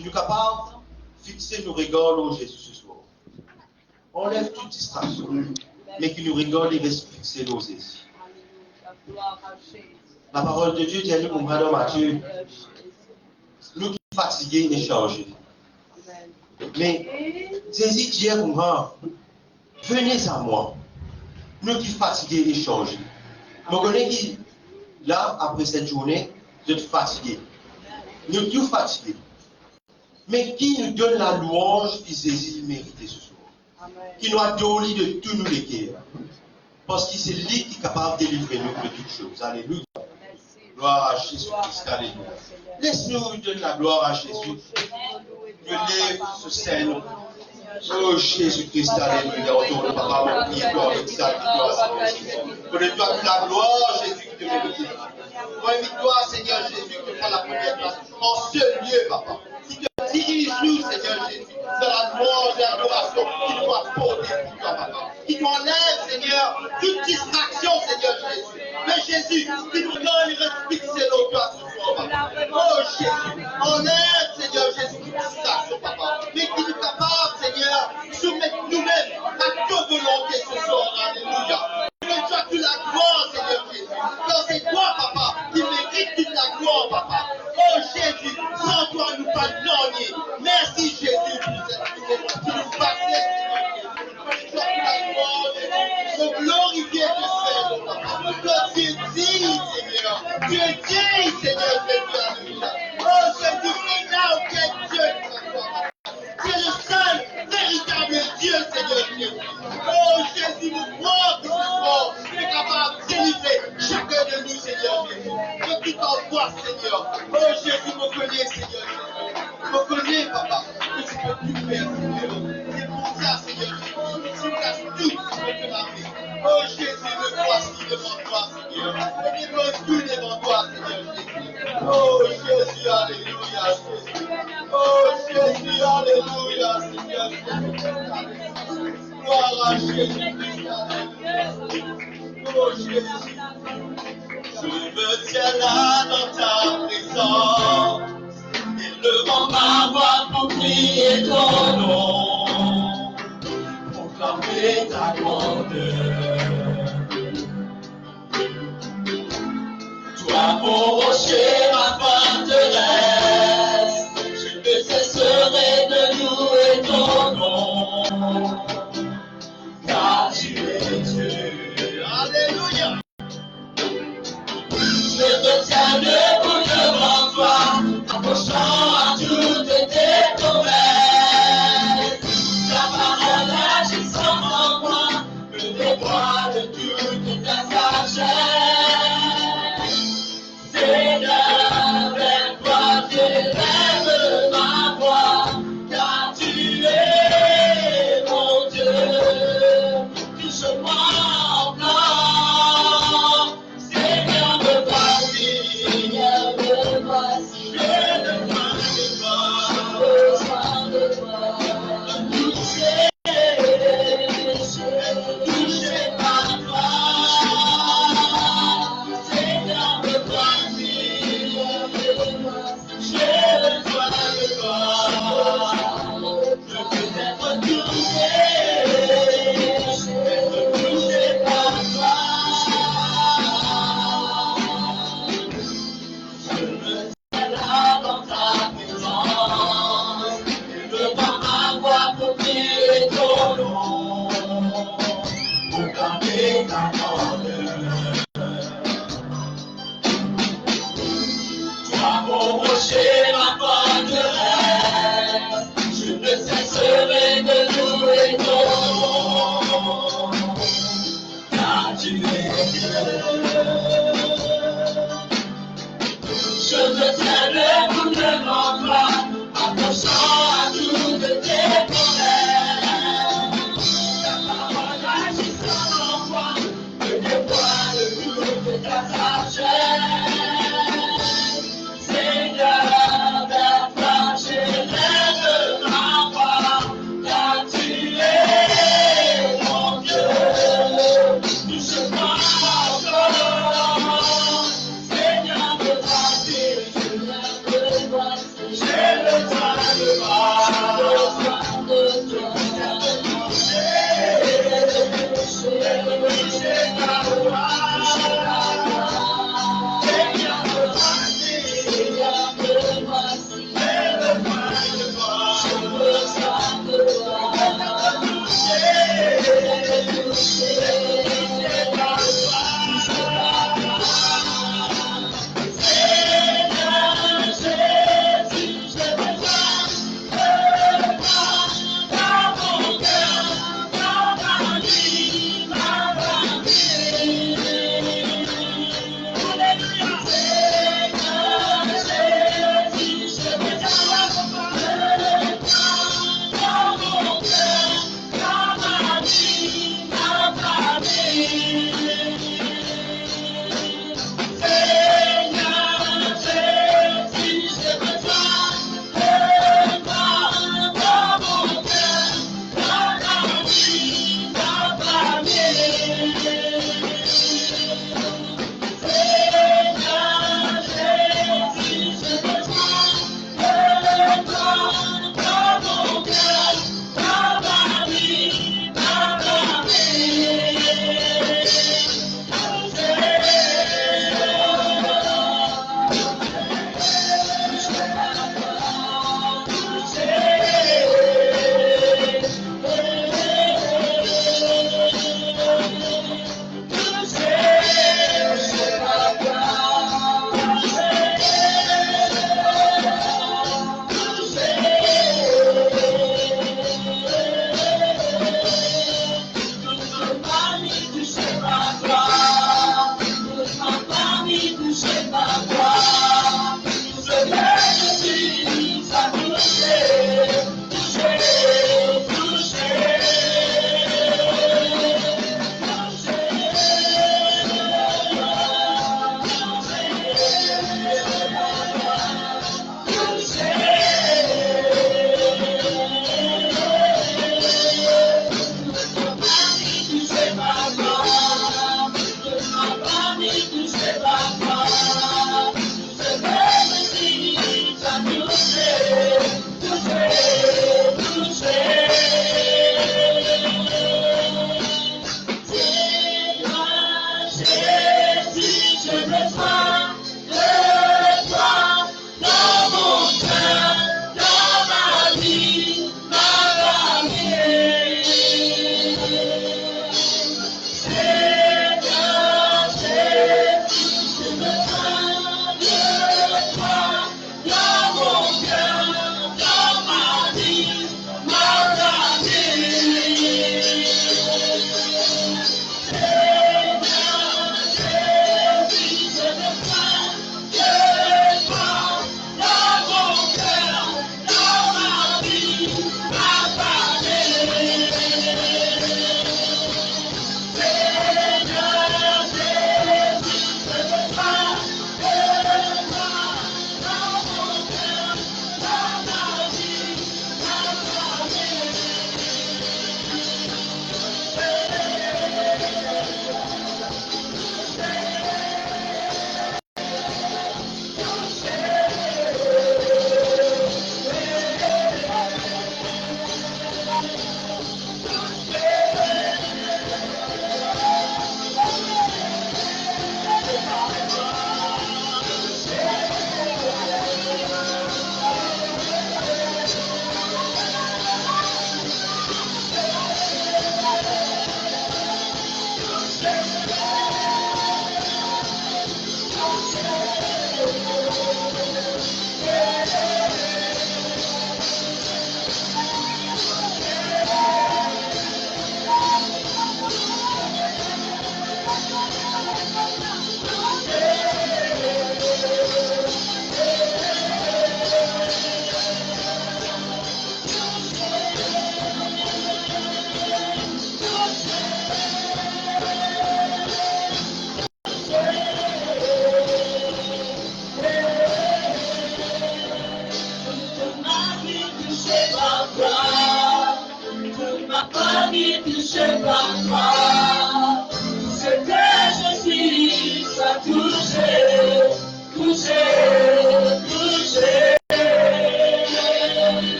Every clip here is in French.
qui nous capable de fixer nos regards au Jésus ce soir. Enlève toute distraction, mais qui nous regarde et reste fixé nos yeux. La parole de Dieu dit à nous, comme dans Matthieu, nous qui sommes fatigués et chargés. Mais Jésus dit à nous, venez à moi, nous qui sommes fatigués et chargés. Vous connaissez qui, là, après cette journée, vous êtes fatigués. Nous tous fatigués. Mais qui nous donne la louange que Jésus mérite ce soir? Qui nous a donné de tous nous les cœurs. Parce que c'est lui qui est capable de délivrer nous de toutes choses. Alléluia. Gloire à Jésus-Christ. Alléluia. Laisse-nous donner la gloire à Jésus. Je lève ce scène. Oh Jésus-Christ, alléluia. Autour de papa, on prie, gloire, exalte, gloire, Seigneur. Donne-toi toute la gloire, Jésus, qui te mérite. Invite-toi, Seigneur Jésus, qui prend la première place. En ce lieu, papa. Dirige-nous, Seigneur Jésus, dans la louange et l'adoration qui nous apporter pour toi, papa. Qui nous enlève, Seigneur, toute distraction, Seigneur Jésus. Mais Jésus, qui nous donne et fixer nos cœurs ce soir, papa. Oh Jésus, enlève, Seigneur Jésus, toute distraction, papa. Mais qui nous capable, Seigneur, soumettre nous-mêmes à ta volonté ce soir. Alléluia. Donne-toi toute la gloire, Seigneur Jésus. Car c'est toi, papa, qui mérite toute la gloire, papa. Oh Jésus, prends-toi nous pardonner. Merci Jésus pour cette qui nous passait. Donne-toi toute la gloire, Jésus. Glorifier te Seigneur, papa. Car tu es digne, Seigneur. Tu es digne, Seigneur Jésus. Alléluia. Oh Jésus, il n'y a aucun Dieu qui soit. Tu es le seul véritable Dieu, Seigneur Jésus. Oh Jésus, nous croyons que ce soir, tu es capable de délivrer chacun de nous, Seigneur Jésus. Que tu t'envoies, Seigneur. Oh Jésus, me connais, Seigneur Jésus. Me connais, papa, que tu peux tout faire, Seigneur. C'est pour ça, Seigneur Jésus. Tu places tout, tu peux te laver. Oh Jésus, me voici devant toi, Seigneur. Et dépose tout devant toi, Seigneur Jésus. Oh Jésus, alléluia, Jésus. Oh Jésus, alléluia, Seigneur. Gloire à Jésus. Oh Jésus. Je me tiens là dans ta présence, élevant ma voix pour prier ton nom, proclamer ta grandeur. Toi, mon rocher, ma forteresse, je ne cesserai de louer ton nom, car tu es Dieu. Alléluia. Je me tiens debout devant toi, approchant à toutes tes promesses. Ta parole agissant en moi, me dévoile toute ta sagesse. Seigneur, vers toi j'élève ma voix, car tu es mon Dieu. Touche-moi encore, Seigneur, me voici, j'ai besoin de toi, touché par toi, Seigneur, me voici, j'ai besoin de toi, je veux être touché par toi. Je me tiens là dans ta présence, devant ma voix pour prier ton nom, proclamer ta grandeur. Toi, mon rocher, ma forteresse, je ne cesserai de louer ton nom, car tu es Dieu. Je me tiens debout devant toi, approchant à toutes tes promesses. Ta parole agissant en moi, me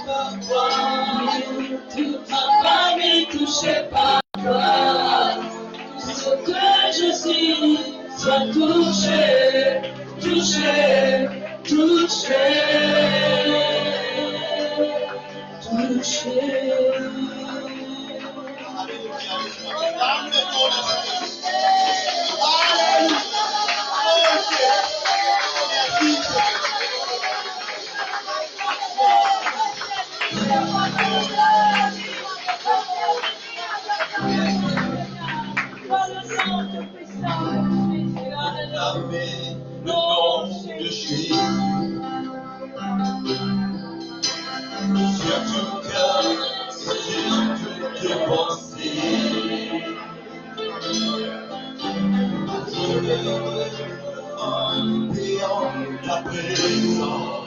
par toi. Toute ma famille touchée par toi. Tout ce que je suis soit touché, touché, touché, touché. Par le sang de puissant de Jésus, Amen. Le nom de Jésus. Sur tout cœur, sur toutes pensées. Je vais en priant ta présence.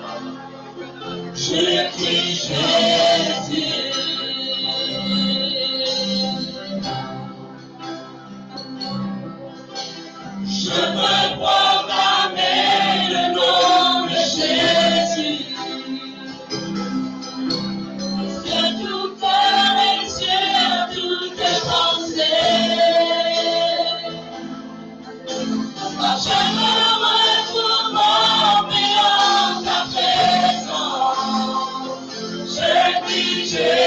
Je crie Jésus. Je veux proclamer le nom de Jésus. Sur tout cœur et sur toutes pensées. Je me retourne en priant ta présence. Je dis Jésus.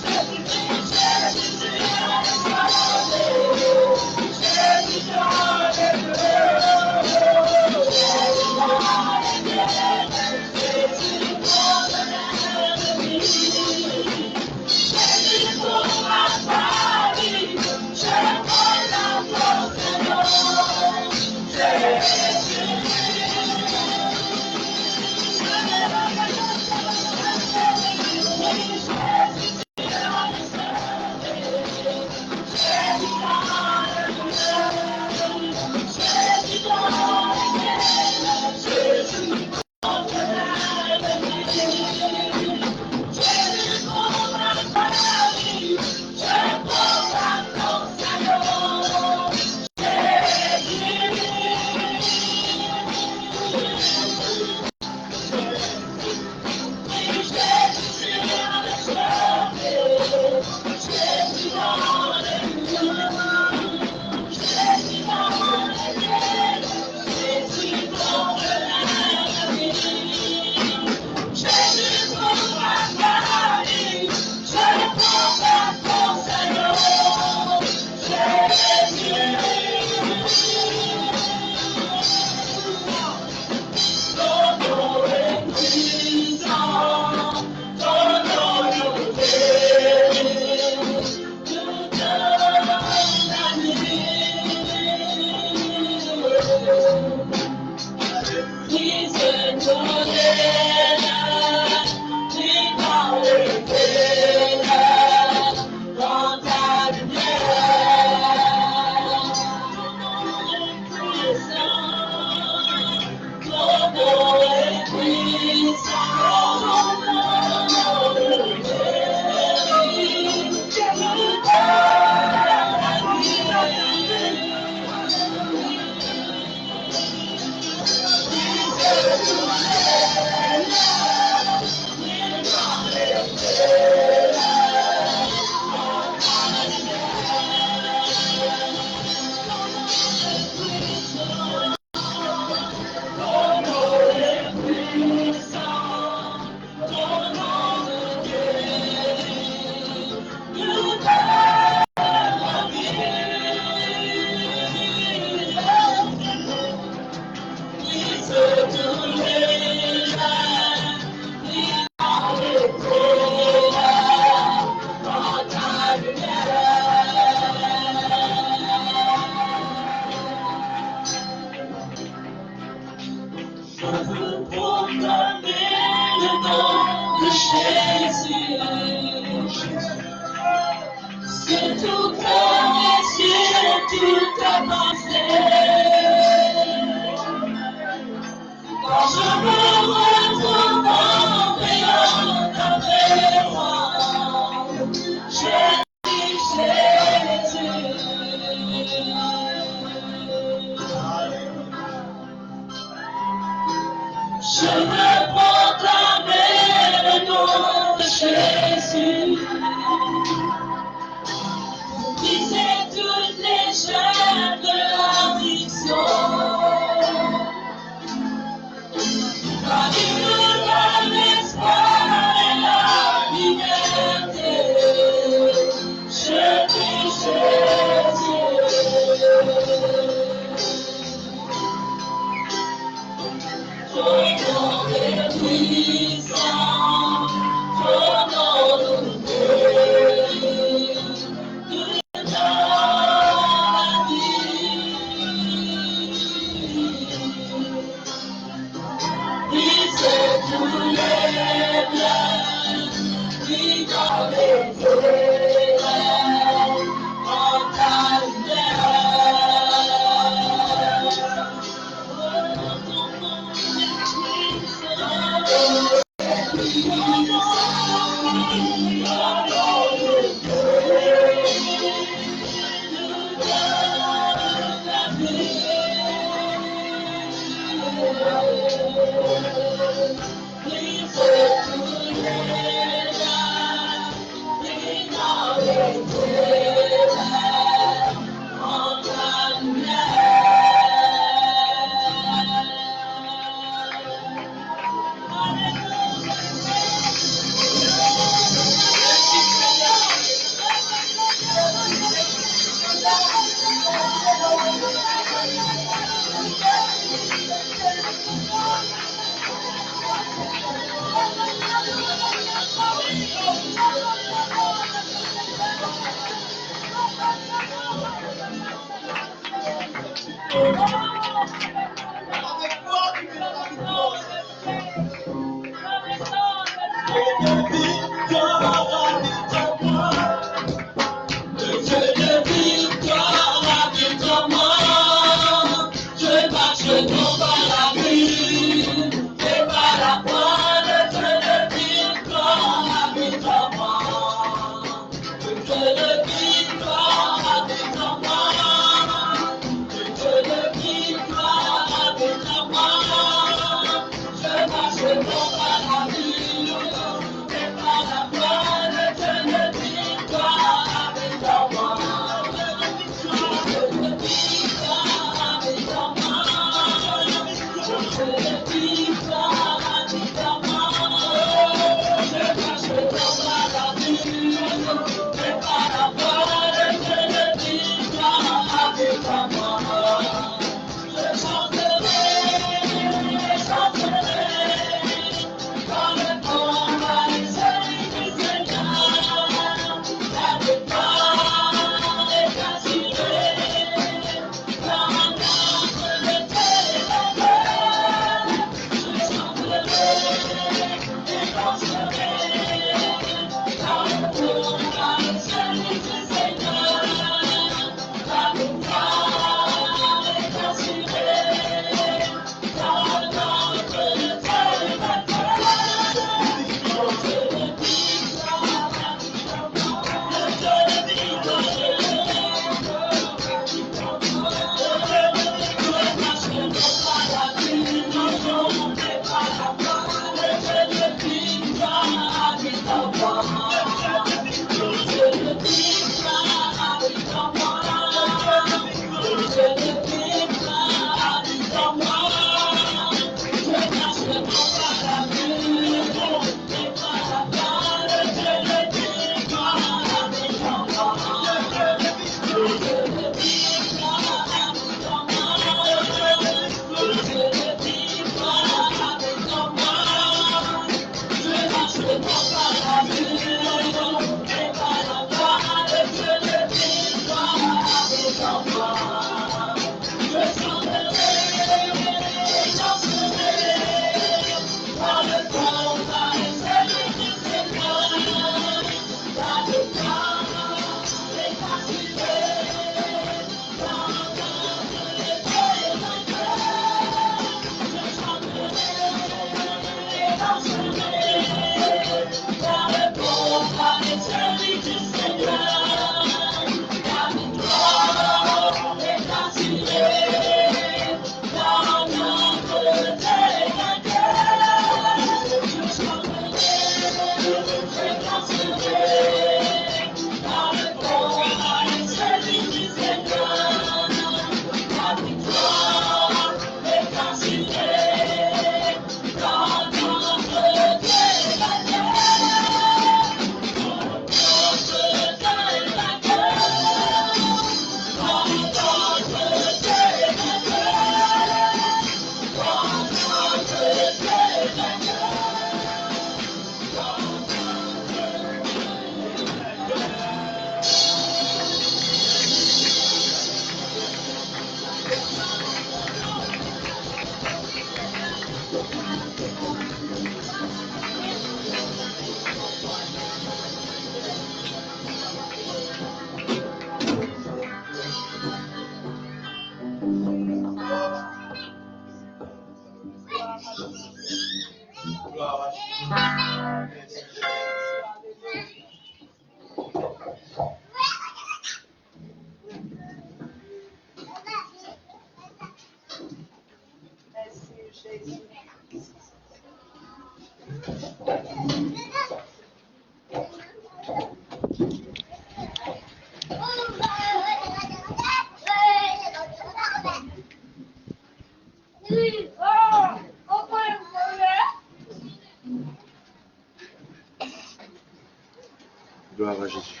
Gloire à Jésus.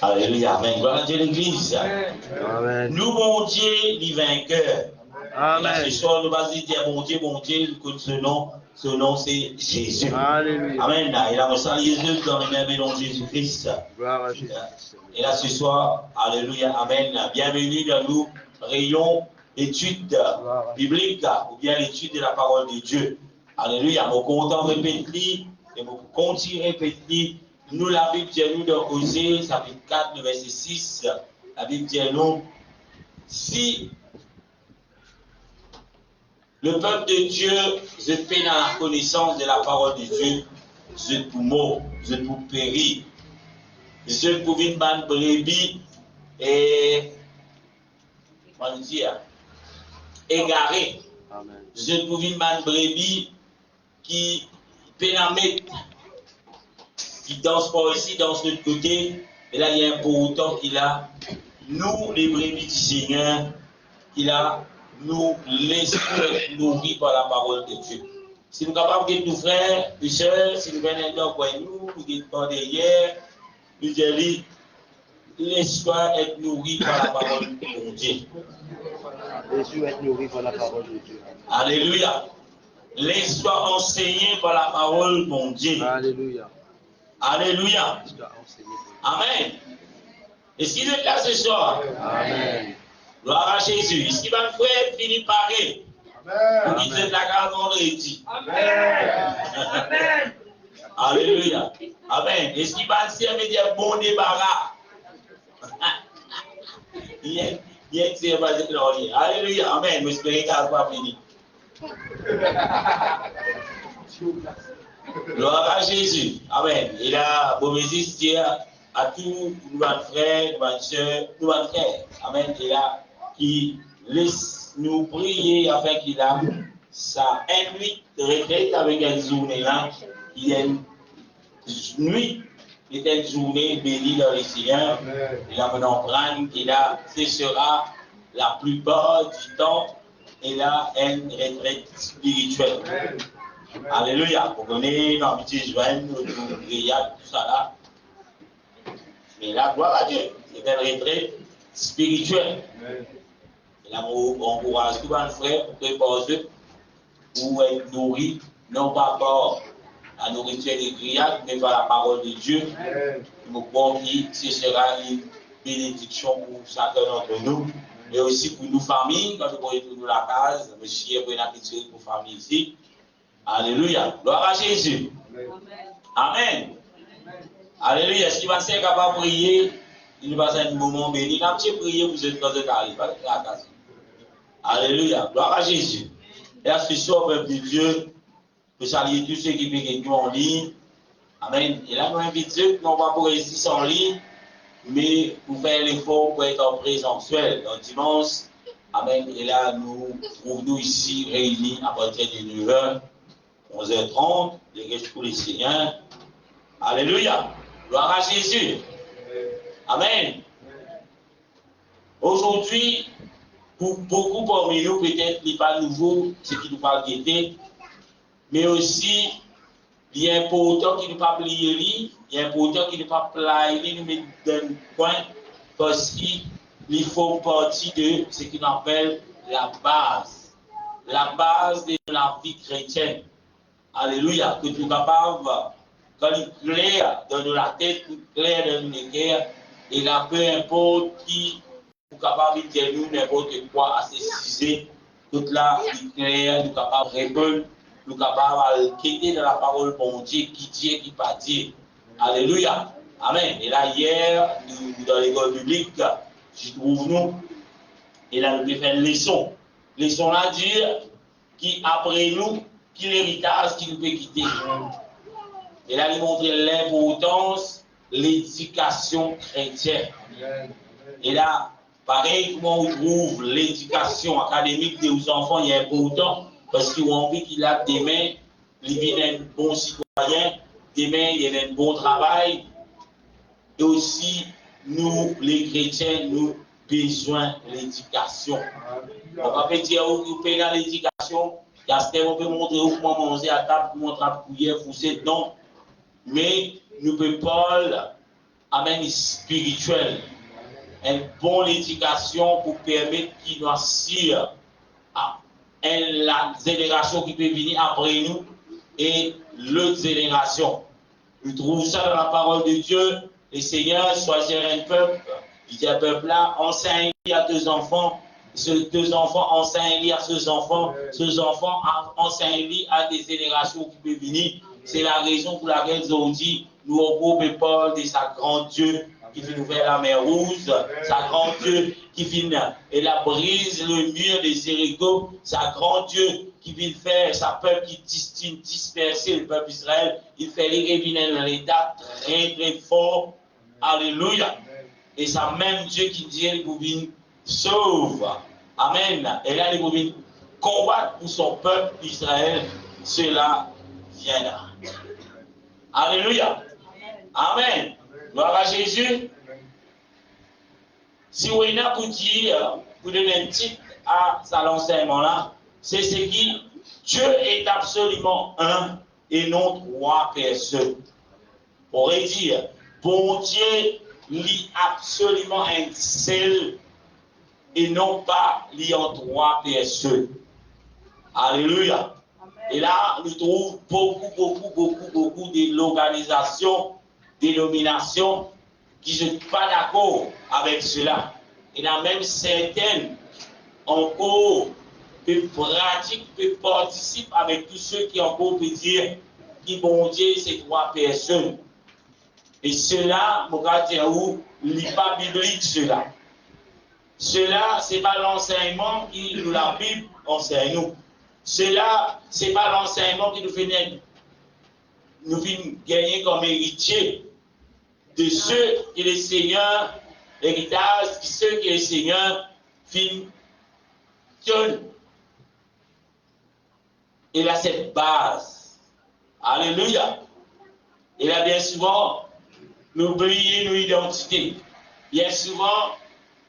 Alléluia, amen. Gloire à Dieu, l'église. Amen. Nous, mon Dieu, les vainqueurs. Amen. Ce soir, nous vas-y dire bon Dieu, que ce nom c'est Jésus. Alléluia. Amen. Et là, on salue Jésus dans le même nom de Jésus-Christ. Gloire à Jésus. Et là, ce soir, alléluia, amen. Bienvenue dans nous, rayon étude biblique ou bien l'étude de la parole de Dieu. Alléluia. Mon content répéter et mon continue répéter. Nous, la Bible dit nous dans Osée, chapitre 4, le verset 6. La Bible dit nous, si le peuple de Dieu se fait dans la connaissance de la parole de Dieu, je tout mort, je tout péri. Je pour une bande brebis et on dit égaré. Je pour une bande brebis qui pénamètre, qui danse pas ici, danse de l'autre côté. Et là, il y a un pourtant qu'il a, nous, les brebis du Seigneur, qu'il a, nous laissons nourrir par la parole de Dieu. Si nous sommes capables de nous frères, nous sœurs, si nous venons dans nous sommes derrière, nous disons, laisse-toi être nourri par la parole de Dieu. Laisse-toi être nourri par la parole de Dieu. Alléluia. Laisse-toi enseigner par la parole de Dieu. Alléluia. Alléluia. Amen. Est-ce qu'il est là ce soir? Amen. Gloire à Jésus. Est-ce qu'il va me faire finir par pareil? Amen. Vous dites la garde vendredi. Amen. Amen. Alléluia. Amen. Est-ce qu'il va servir de bon débarras? Il y a que pas de gloire. Alléluia. Amen. J'espère qu'il va finir. Gloire à Jésus. Amen. Et là, bon dire à tous nos frères, nos soeurs, nos frères. Amen. Et là, qui laisse nous prier afin qu'il a sa nuit de retraite avec une journée là. Il y a une nuit, il y a une journée bénie dans le Seigneur. Et là, on prendre qu'il a, ce sera la plupart du temps, et là, une retraite spirituelle. Alléluia. Vous connaissez, dans le petit joint, nous grillades, tout ça là. Mais là, gloire à Dieu. C'est une retraite spirituelle. Et là, on encourage tous les frères pour préparer pour être nourris, non pas par la nourriture des grillades, mais par la parole de Dieu. Nous croyons que ce sera une bénédiction pour chacun d'entre nous, mais aussi pour nos familles, quand nous retournons à la case, monsieur est habitué pour la famille ici. Alléluia. Gloire à Jésus. Amen. Alléluia. Est-ce qu'il va être capable de prier? Il va être un moment béni. Quand tu prier, vous êtes dans le carré, pas la case. Alléluia. Gloire à Jésus. Et à ce soir, peuple de Dieu, pour saluer tous ceux qui peuvent nous en ligne. Amen. Et là, nous invitons, non pas pour rester en ligne, mais pour faire l'effort pour être en présentiel. Donc, dimanche, amen. Et là, nous trouvons ici réunis à partir de 9h, 11h30, les restes pour les Seigneurs. Alléluia. Gloire à Jésus. Amen. Aujourd'hui, pour beaucoup parmi nous, peut-être, il n'est pas nouveau ce qui nous parle guetter, mais aussi, il est important qu'il ne pas plier, il est important qu'il ne pas plaire, nous mettre dans le coin, parce qu'il faut partie de ce qu'on appelle la base de la vie chrétienne. Alléluia, que tu es capable, quand il est clair dans la tête, clair dans le cœur, et là, peu importe qui est capable de dire nous n'importe quoi à ces sujets, toute là, il est clair, nous sommes capables de répondre, nous sommes capables de quitter dans la parole pour Dieu, qui dit, qui pas dit. Alléluia. Amen. Et là, hier, dans l'école publique, je trouve nous, et là, nous avons fait une leçon. Leçon là, dire, qui après nous, qui l'héritage qui nous peut quitter. Et là, il montre l'importance de l'éducation chrétienne. Et là, pareil, comment on trouve l'éducation académique des enfants, il est important, parce qu'ils ont envie qu'il a demain, il vienne un bon citoyen, demain, il y a un bon travail. Et aussi, nous, les chrétiens, nous besoin de l'éducation. On va pas dire où vous payez dans l'éducation, on peut montrer où comment manger à table, comment montrer à couiller, fousser, non. Mais nous pouvons pas amener spirituel. Une bonne éducation pour permettre qu'il nous assure à la génération qui peut venir après nous et l'autre génération. Nous trouvons ça dans la parole de Dieu. Les seigneurs choisirent un peuple. Il dit à peuple là, enseigne à tes enfants. Ces deux enfants enseignent à ces enfants enseignent à des générations qui peuvent venir. C'est la raison pour laquelle ils ont dit, nous au groupe Paul de sa grande Dieu qui fait ouvrir la mer rouge, sa grande Dieu qui vient et la brise le mur des Jéricho, sa grande Dieu qui vient faire sa peuple qui disperser le peuple Israël, il fait revenir dans l'état très très fort. Alléluia. Et c'est même Dieu qui dit, il vous vient sauve. Amen. Et là, il vous vient combattre pour son peuple Israël. Cela viendra. Alléluia. Amen. Gloire à Jésus. Si vous avez pour dire, pour donner un titre à l'enseignement là, c'est ce qui, Dieu est absolument un et non trois personnes. On pourrait dire, bon Dieu lit absolument un seul et non pas lié en trois personnes. Alléluia. Et là, nous trouvons beaucoup de l'organisation, dénominations qui ne sont pas d'accord avec cela. Il y en a même certaines encore qui pratiquent, qui participent avec tous ceux qui encore peuvent dire qui bon Dieu, c'est trois personnes. Et cela, mon gars, n'est pas biblique cela. Cela, ce n'est pas l'enseignement qui nous la Bible enseigne nous. Cela, ce n'est pas l'enseignement qui nous fait gagner comme héritier de ceux que les seigneurs, l'héritage, ceux que les seigneurs finissent. Et là, cette base. Alléluia. Et là, bien souvent, nous oublions nos identités. Bien souvent,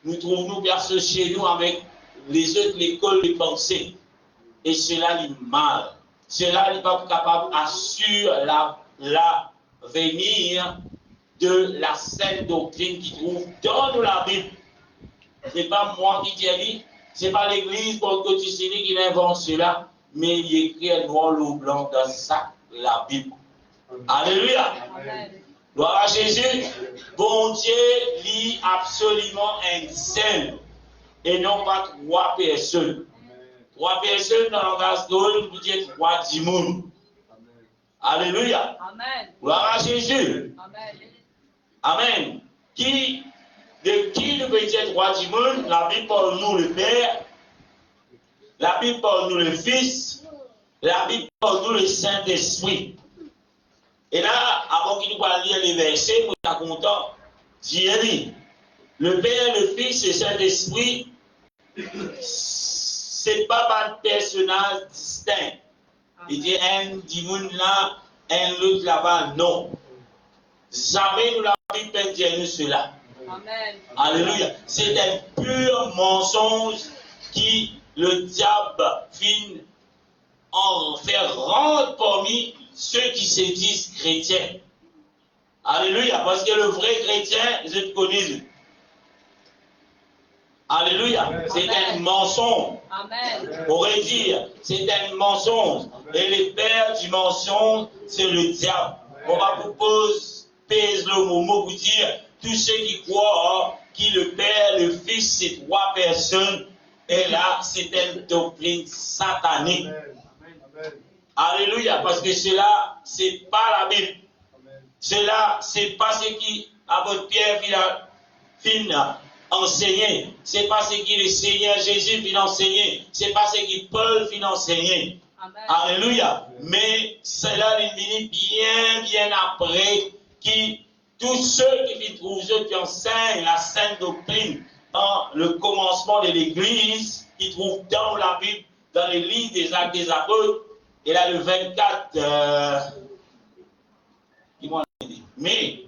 nous trouvons nous personnes chez nous avec les autres l'école de pensée. Et cela est mal. Cela n'est pas capable d'assurer l'avenir de la sainte doctrine qui trouve dans la Bible. Ce n'est pas moi qui dis, ce n'est pas l'église pentecôtiste qui invente cela, mais il est écrit noir ou blanc dans la Bible. Alléluia. Amen. Gloire à Jésus. Bon Dieu lit absolument un seul et non pas trois personnes. Trois personnes dans le langage d'Old, vous dites trois dimoun. Alléluia. Amen. Gloire à Jésus. Amen. Amen. De qui nous peut dire trois dimoun? La Bible parle nous le Père, la Bible parle nous le Fils, la Bible parle nous le Saint-Esprit. Et là, avant qu'il nous lire les versets, nous sommes contents. Dit, le Père, le Fils et le Saint-Esprit, c'est pas un personnage distinct. Il dit un dimoun là, un l'autre là-bas, non. Jamais nous l'avons pas dit nous cela. Amen. Alléluia. C'est un pur mensonge qui le diable finit en faire rendre parmi ceux qui se disent chrétiens. Alléluia. Parce que le vrai chrétien, je te connais. Alléluia. C'est un mensonge. Amen. On pourrait dire, c'est un mensonge. Et le père du mensonge, c'est le diable. On va vous pèse le mot pour dire, tous ceux qui croient qui le Père, le Fils, c'est trois personnes, et là, c'est une doctrine satanique. Amen. Alléluia. Parce que cela, c'est pas la Bible. Amen. Cela, c'est pas ce qui, à votre Pierre, vient enseigner. C'est pas ce qui le Seigneur Jésus vient enseigner. C'est pas ce qui Paul vient enseigner. Amen. Alléluia. Mais cela est venu bien après qui tous ceux qui trouvent qui enseignent la sainte doctrine dans le commencement de l'Église, qui trouvent dans la Bible, dans les livres des Actes des Apôtres, et là le 24 mais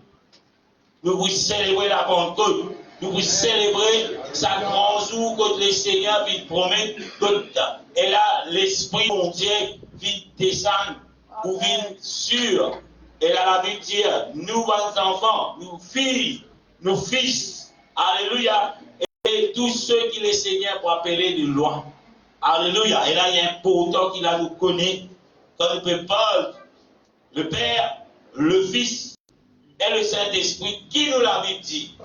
nous vous célébrer la Pentecôte, nous vous célébrer sa grand jour que le Seigneur vit promet, et là l'Esprit mon Dieu vit descendre, vous vit sur. Et là, la Bible dit, nous, vos enfants, nous filles, nos fils, alléluia, et tous ceux qui les Seigneur pour appeler de loin. Alléluia. Et là, il y a un important qu'il a nous connaît, comme Paul, le Père, le Fils et le Saint-Esprit, qui nous l'avait dit.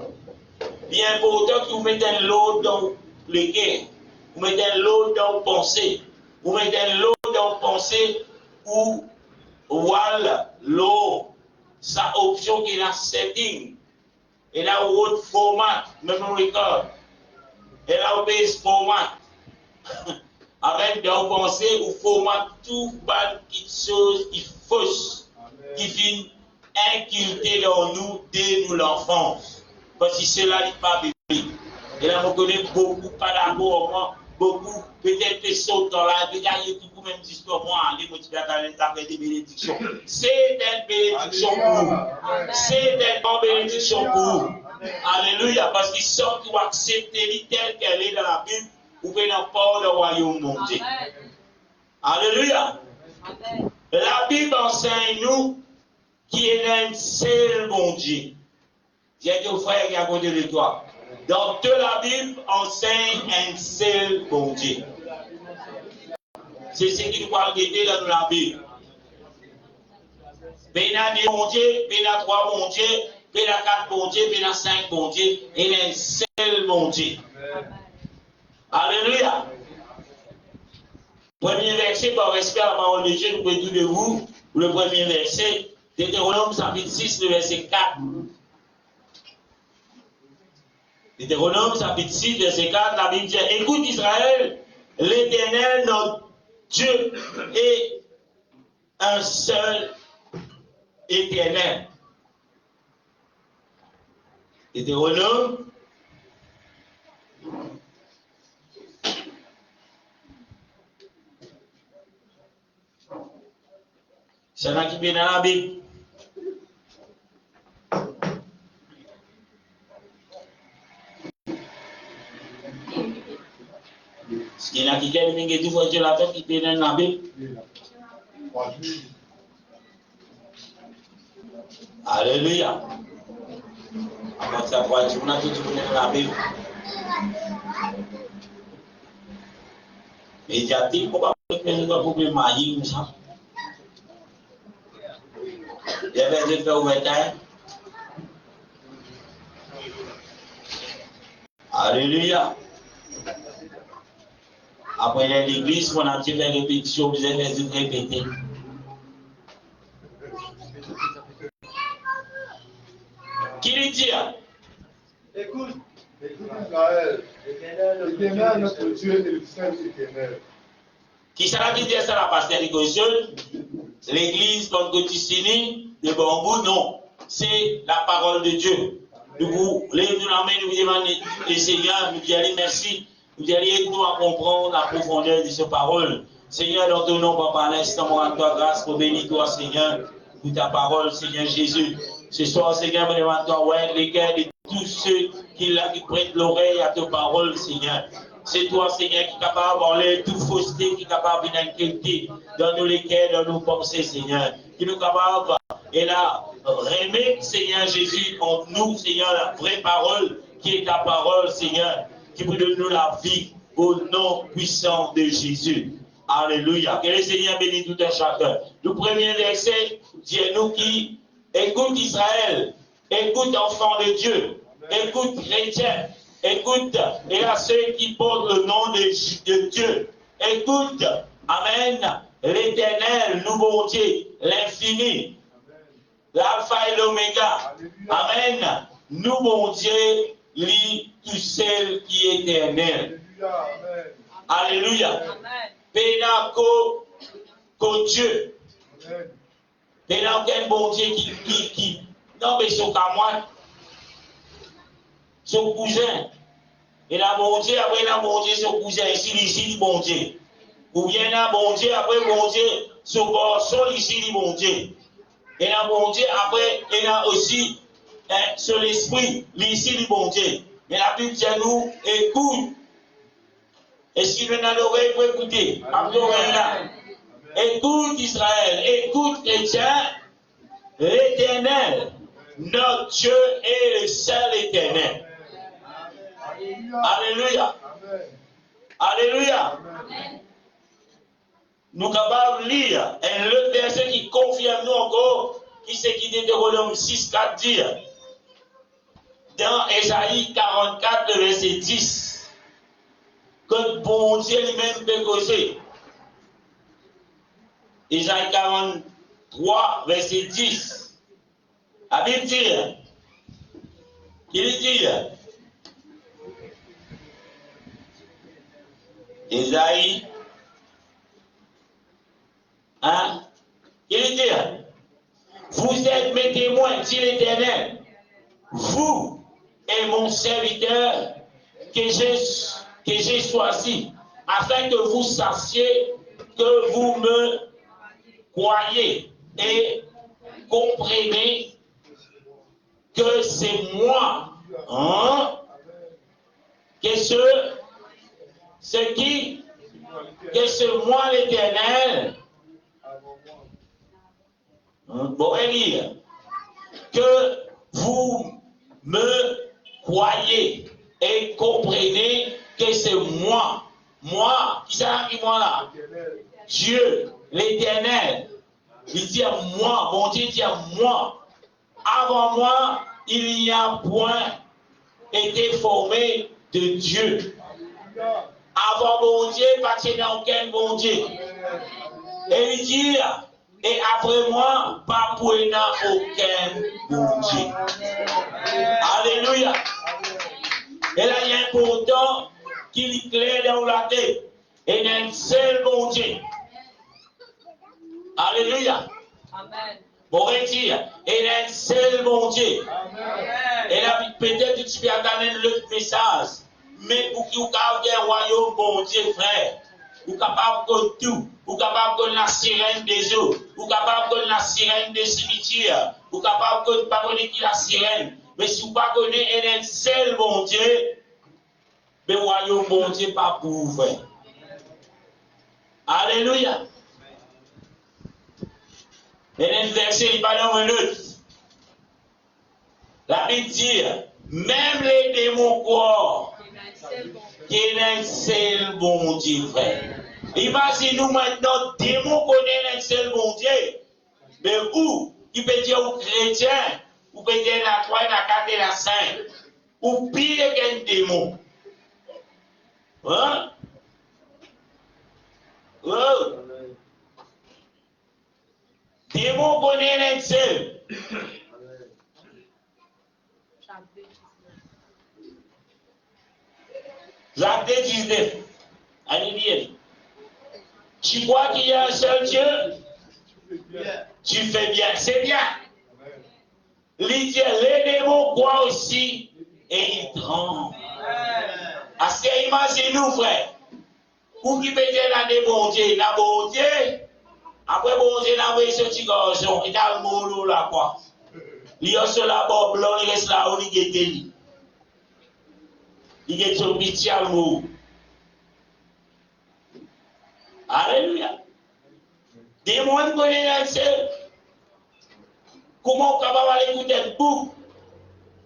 Il y a un important qui vous mettez l'eau dans le cœur, vous mettez l'eau dans vos pensées, vous mettez l'eau dans vos pensées, ou voilà l'eau, sa option qui est la setting, et là où votre format, memory card, et là où base format, avec des pensées ou format tout bas qui chose qui fausse, qui vient inculquer dans nous dès nous l'enfance. Parce que cela n'est pas biblique. Et là, on connaît beaucoup, pas d'accord, beaucoup, peut-être des sauts dans la vie, il y a tout même histoire, moi, les motivateurs, des bénédictions. C'est une bénédiction pour vous. C'est une bonne bénédiction pour vous. Alléluia, parce qu'ils sont pour accepter telle qu'elle est dans la Bible, ou bien pas le royaume de Dieu. Alléluia. La Bible enseigne nous qui est un seul bon Dieu. J'ai dit au frère qui a côté de toi. Dans toute la Bible enseigne un seul bon Dieu. C'est ce qu'il nous parle d'aider dans la Bible. Il y a deux bons dieux, il y a trois bons dieux, il y a quatre bons dieux, il y a cinq bons dieux, et il y a un seul bon Dieu. Alléluia. Premier verset, par respect à la parole de Dieu, nous pouvons tout de vous, le premier verset, Deutéronome chapitre 6, le verset 4. Deutéronome chapitre 6, verset 4, la Bible dit, écoute Israël, l'Éternel, notre Dieu, est un seul Éternel. Deutéronome c'est là qui vient dans la Bible. Ce qui est là qui vient de tout Dieu la tête qui vient dans la Bible. Alléluia. Avant ça, on a tout dans la Bible. Médiatique, pourquoi nous doit pas marier comme ça? Il y avait des faits ouverts. Alléluia. Après l'église, on a fait répétition, vous avez fait répéter. Qui lui dit? Écoute Israël, l'Éternel notre Dieu est le seul Éternel. Qui sera qui dit ça la pasteur Nicosol? L'église Pentecôtistini de Bambou? Non. C'est la parole de Dieu. Nous vous lèvons la main, nous vous demandons, le Seigneur, nous disons merci. Nous aidez-nous à comprendre la profondeur de ces paroles. Seigneur, dans ton nom, Papa, à l'instant, on rend toi grâce pour bénir toi, Seigneur, pour ta parole, Seigneur Jésus. Ce soir, Seigneur, je demande toi, ouais, les cœurs de tous ceux qui prêtent l'oreille à ta parole, Seigneur. C'est toi, Seigneur, qui est capable d'enlever toute fausseté, qui est capable d'inquiéter dans nos cœurs, dans nos pensées, Seigneur. Qui nous capable, et là, remettre, Seigneur Jésus, en nous, Seigneur, la vraie parole, qui est ta parole, Seigneur, qui peut donner nous la vie au nom puissant de Jésus. Alléluia. Que le Seigneur bénisse tout un chacun. Le premier verset, dis-nous qui écoute Israël, écoute enfant de Dieu, écoute chrétien, écoute et à ceux qui portent le nom de Dieu. Écoute, Amen, l'Éternel, nous bon Dieu, l'infini, l'alpha et l'oméga. Amen, nous bon Dieu, lui, tout seul qui est éternel. Alléluia. Pénaco, que Dieu. Pénaco, un bon Dieu qui, non, mais son camarade, son cousin. Et la bon Dieu, après la bon Dieu, son cousin, ici, bon Dieu. Ou bien la bon Dieu, après bon Dieu, son garçon, ici, bon Dieu. Et la bon Dieu, après, il y a aussi, sur l'esprit, ici, le bon Dieu. Mais la Bible dit à nous, écoute. Et si vous avez l'oreille, vous écoutez. Écoute Israël, écoute chrétien, l'Éternel, notre Dieu est le seul Éternel. Alléluia. Alléluia. Nous sommes capables de lire un autre verset qui confirme nous encore qui c'est qui Deutéronome 6, 4 dit. Dans Ésaïe 44, verset 10, que bon Dieu lui-même peut causer. Ésaïe 43, verset 10. La Bible dit, il dit, Ésaïe, il dit, vous êtes mes témoins, dit l'Éternel, vous et mon serviteur que j'ai choisi, afin que vous sachiez que vous me croyez et comprenez que c'est moi, que c'est moi l'Éternel. Bon, lire. Que vous me croyez et comprenez que c'est moi. Moi, qui ça qui moi là? Dieu, l'Éternel. Il dit à moi, mon Dieu dit à moi. Avant moi, il n'y a point été formé de Dieu. Avant mon Dieu, pas de aucun bon Dieu. Et il dit, et après moi, pas pour aucun bon Dieu. Alléluia. Et là, il y a un pourtant qui est clair dans la tête. Et il y a un seul bon Dieu. Alléluia. Amen. Bon, dire, et il y a un seul bon Dieu. Et là, peut-être tu peux attendre l'autre message. Mais pour qu'il y ait un royaume, bon Dieu, frère, vous êtes capable de tout. Vous êtes capable de la sirène des eaux. Vous êtes capable de la sirène des cimetières. Vous êtes capable de ne pas connaître qui la sirène. Mais si vous ne connaissez pas un seul bon Dieu, le royaume, bon Dieu, pas pour vous, frère. Alléluia. Et un verset, il parle dans un autre. La Bible dit, même les démons croient qu'il y a un seul bon Dieu, frère. Imaginez-nous maintenant, démons connaissent un seul bon Dieu. Mais où, il peut dire aux chrétiens, ou peut dire la 3, la 4 et la 5, ou pire qu'un démon. Hein? Oh. Démon connaît un seul. Jacques 19. Allez, tu crois qu'il y a un seul Dieu? Tu fais bien. C'est bien. Les démons croient aussi et ils tremblent. Parce que imaginez-nous, frère. Pour qui peut dire la des bon Dieu, la bon Dieu. Après, bon Dieu, la voyé ce petit garçon, il a le mot là, quoi. Il y a sur la barbe blanc, il reste là où il est. Il est sur le petit amour. Alléluia. Des moines connaissent un seul. Comment on est capable d'écouter un bouc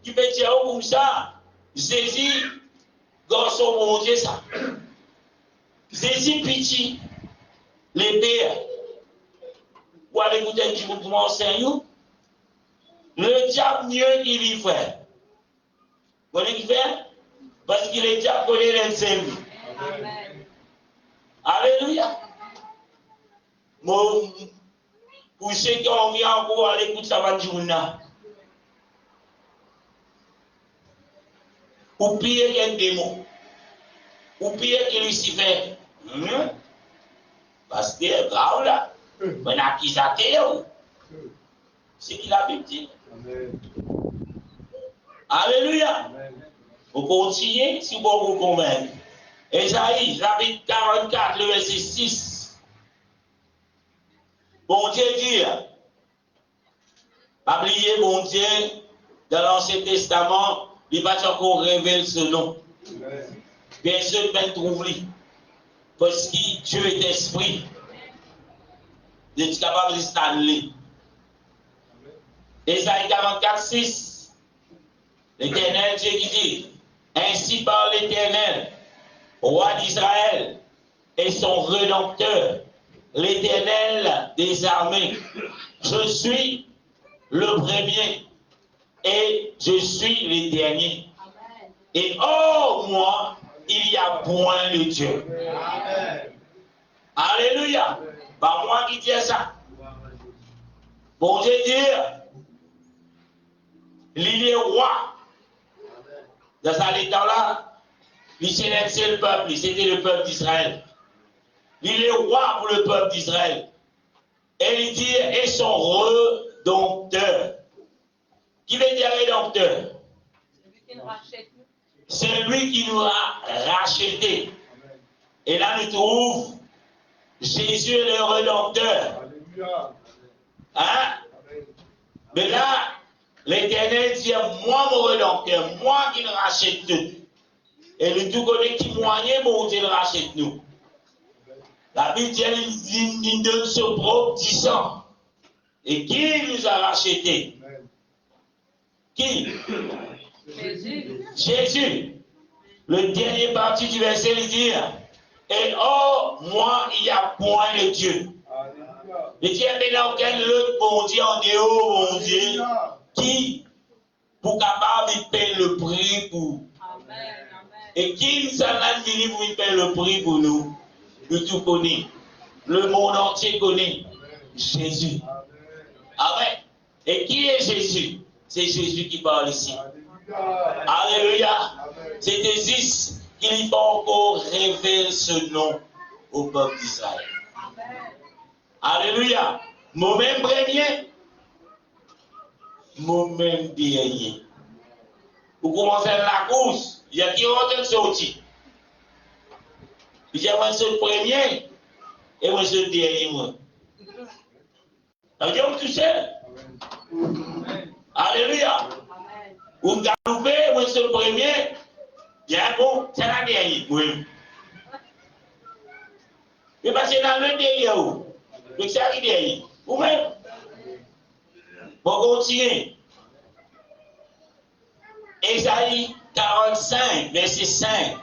qui peut dire comme ça? Jésus, garçon, mon Dieu, ça. Jésus, pitié, les pères. Pour aller écouter un petit bouc pour m'enseigner. Le diable mieux qu'il y fait. Vous voyez qu'il fait? Parce qu'il est déjà collé dans le seul. Alléluia. Bon, pour ceux qui ont envie encore à l'écoute, ça va dire. Ou pire qu'un démon. Ou pire que Lucifer. Parce que c'est grave là. Mais l'accusateur, c'est qui la Bible dit. Alléluia. Vous continuez si vous vous convaincre. Ésaïe, chapitre 44, le verset 6. Bon Dieu dit, oubliez bon Dieu, dans l'Ancien Testament, il va encore révéler ce nom. Personne ne trouve lui. Parce que Dieu est esprit. Il est capable de s'installer. Ésaïe 44, 6. L'Éternel Dieu qui dit, ainsi par l'Éternel, roi d'Israël et son rédempteur, l'Éternel des armées. Je suis le premier et je suis le dernier. Et hors moi, il n'y a point de Dieu. Amen. Alléluia. Pas moi qui dis ça. Bon Dieu dit, il est roi. Dans ce temps-là, il c'est le peuple, c'était le peuple d'Israël. Il est roi pour le peuple d'Israël. Et il dit, et son rédempteur. Qui veut dire rédempteur? C'est lui qui nous a rachetés. Et là, nous trouvons Jésus le rédempteur. Alléluia. Hein? Mais là, l'Éternel dit, moi mon rédempteur, moi qui le rachète tout. Et le tout connaît qui moyen, mon Dieu le rachète nous. La Bible dit, il donne son propre petit sang. Et qui nous a rachetés? Qui? Jésus. Jésus. Le dernier parti du verset, il dit, et oh, moi, il n'y a point de Dieu. Alléluia. Il dit, mais dans quel autre bon Dieu en dehors, bon Dieu, qui, pour capable de payer le prix pour. Amen. Et qui nous a dit pour payer le prix pour nous? Nous tout connaît. Le monde entier connaît. Jésus. Amen. Et qui est Jésus? C'est Jésus qui parle ici. Alléluia. Alléluia. Amen. C'est Jésus qui va encore révéler ce nom au peuple d'Israël. Alléluia. Moi-même premier, moi-même dernier. Vous commencez la course, il y a qui rentre sorti. Il y a moi le premier et moi le dernier. Moi. Ça veut dire que tout seul. Alléluia. Vous galoupez, moi c'est le premier. Il y a un bon, c'est la dernière. Oui. Mais parce que dans le derrière, donc c'est la dernière. Vous-même. Bon, continuez. Ésaïe 45, verset 5.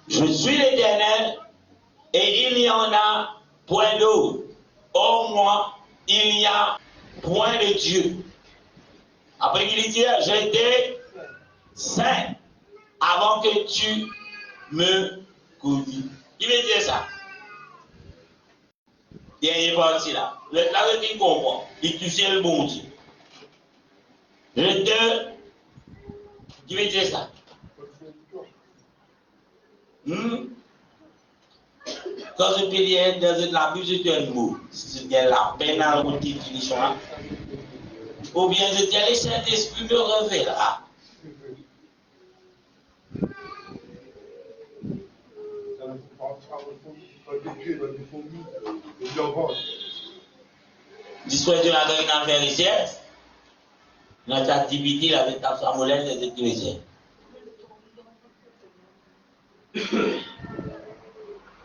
Je suis l'Éternel et il n'y en a point d'autre. Hors moi, il n'y a point de Dieu. Après qu'il dit, j'étais saint avant que tu me connues. Il veut dire ça. Dernière partie là. Là, il comprend. Il touchait le bon Dieu. Qui veut dire ça? Quand je peux dire dans la Bible, je dis un mot. C'est bien la peine à la définition. Ou bien je dis, le Saint-Esprit me révélera. L'histoire de la grande pharisienne, notre activité, la véritable samolène des ecclésiens.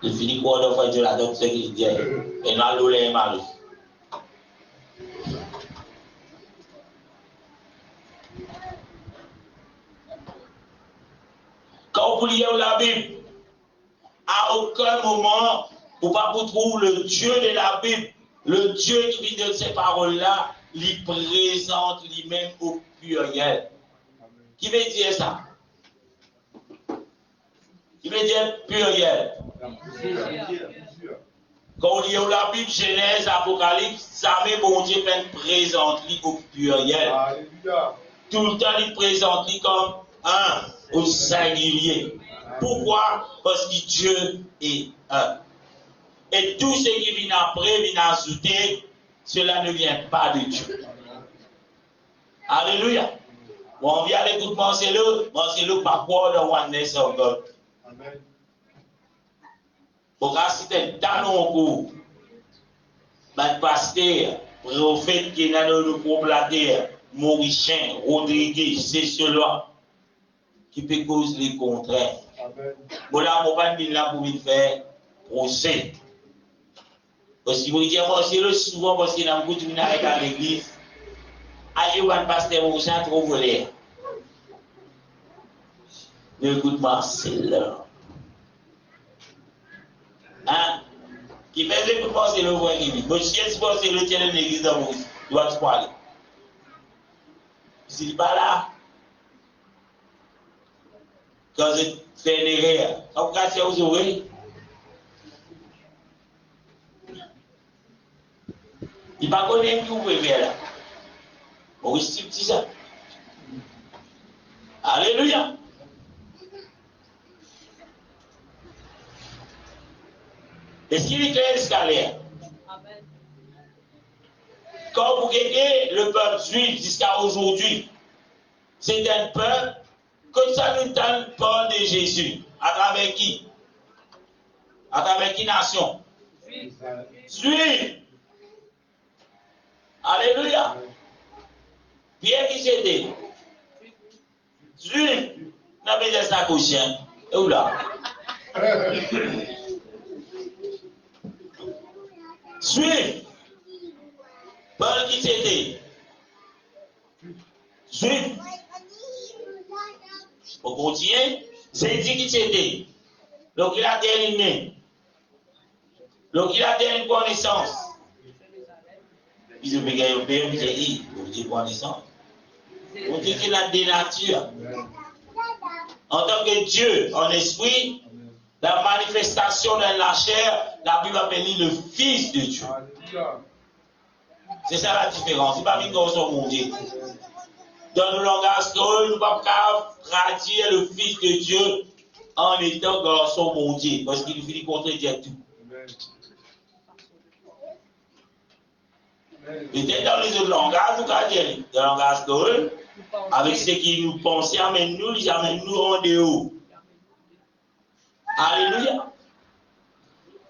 Il finit quoi de faire de la doctrine qui dit, et n'a l'olé mal. Quand vous lisez la Bible, à aucun moment, vous ne pouvez trouver le Dieu de la Bible, le Dieu qui vit de ces paroles-là, lui présente lui-même au pluriel. Qui veut dire ça? Qui veut dire pluriel? Quand on lit la Bible, Genèse, Apocalypse, ça met bon Dieu présente lui au pluriel. Alléluia. Tout le temps, il présente lui comme un au singulier. Pourquoi? Parce que Dieu est un. Et tout ce qui vient après, vient ajouter, cela ne vient pas de Dieu. Alléluia. Bon, on vient à l'écoute, pensez-le par quoi de oneness of God. Amen. Pour citer un talon court, le pasteur, prophète qui est dans le groupe la terre, Mauricien, Rodriguez, c'est cela qui peut causer les contraires. Amen. Bon, là, on va venir là pour faire procès. Parce que vous dites, moi, c'est le souvent parce qu'il y a beaucoup de gens avec l'église. Allez, où un pasteur au sein trop volé. Ne écoute-moi, c'est l'heure. Hein? Qui fait l'écoutement, c'est le voix qui dit. Bon, si tu penses que le tien de l'église dans vous, dois-tu parler? Si tu n'es pas là, quand je fais des rires, quand vous cassez aux oreilles, il ne va pas connaître qui vous pouvez faire là. On est petit ça. Alléluia. Est-ce qu'il est clair jusqu'à l'air? Quand vous regardez le peuple juif jusqu'à aujourd'hui, c'est un peuple que ça nous donne parole de Jésus. À travers qui? À travers qui nation? Juif. Alléluia. Pierre qui c'était? Juif. N'a pas dit ça cochon. Et où là? Juif. Paul qui c'était? Juif. On continue. C'est dit qui c'était? Donc il a terminé. Donc il a une connaissance. Ils ont payé au père, ils ont dit, vous dites connaissance. On dit qu'il a des natures. En tant que Dieu, en esprit, la manifestation dans la chair, la Bible appelle le Fils de Dieu. C'est ça la différence. C'est pas vite qu'on soit mon Dieu. Dans le langage nous ne pouvons pas traduire le Fils de Dieu en étant garçon mon Dieu. Parce qu'il finit contredire tout. Peut-être dans les autres langages, nous pouvons dire, dans le langage de avec ce qui nous pensent, amène nous, ils amènent nous en dehors. Alléluia.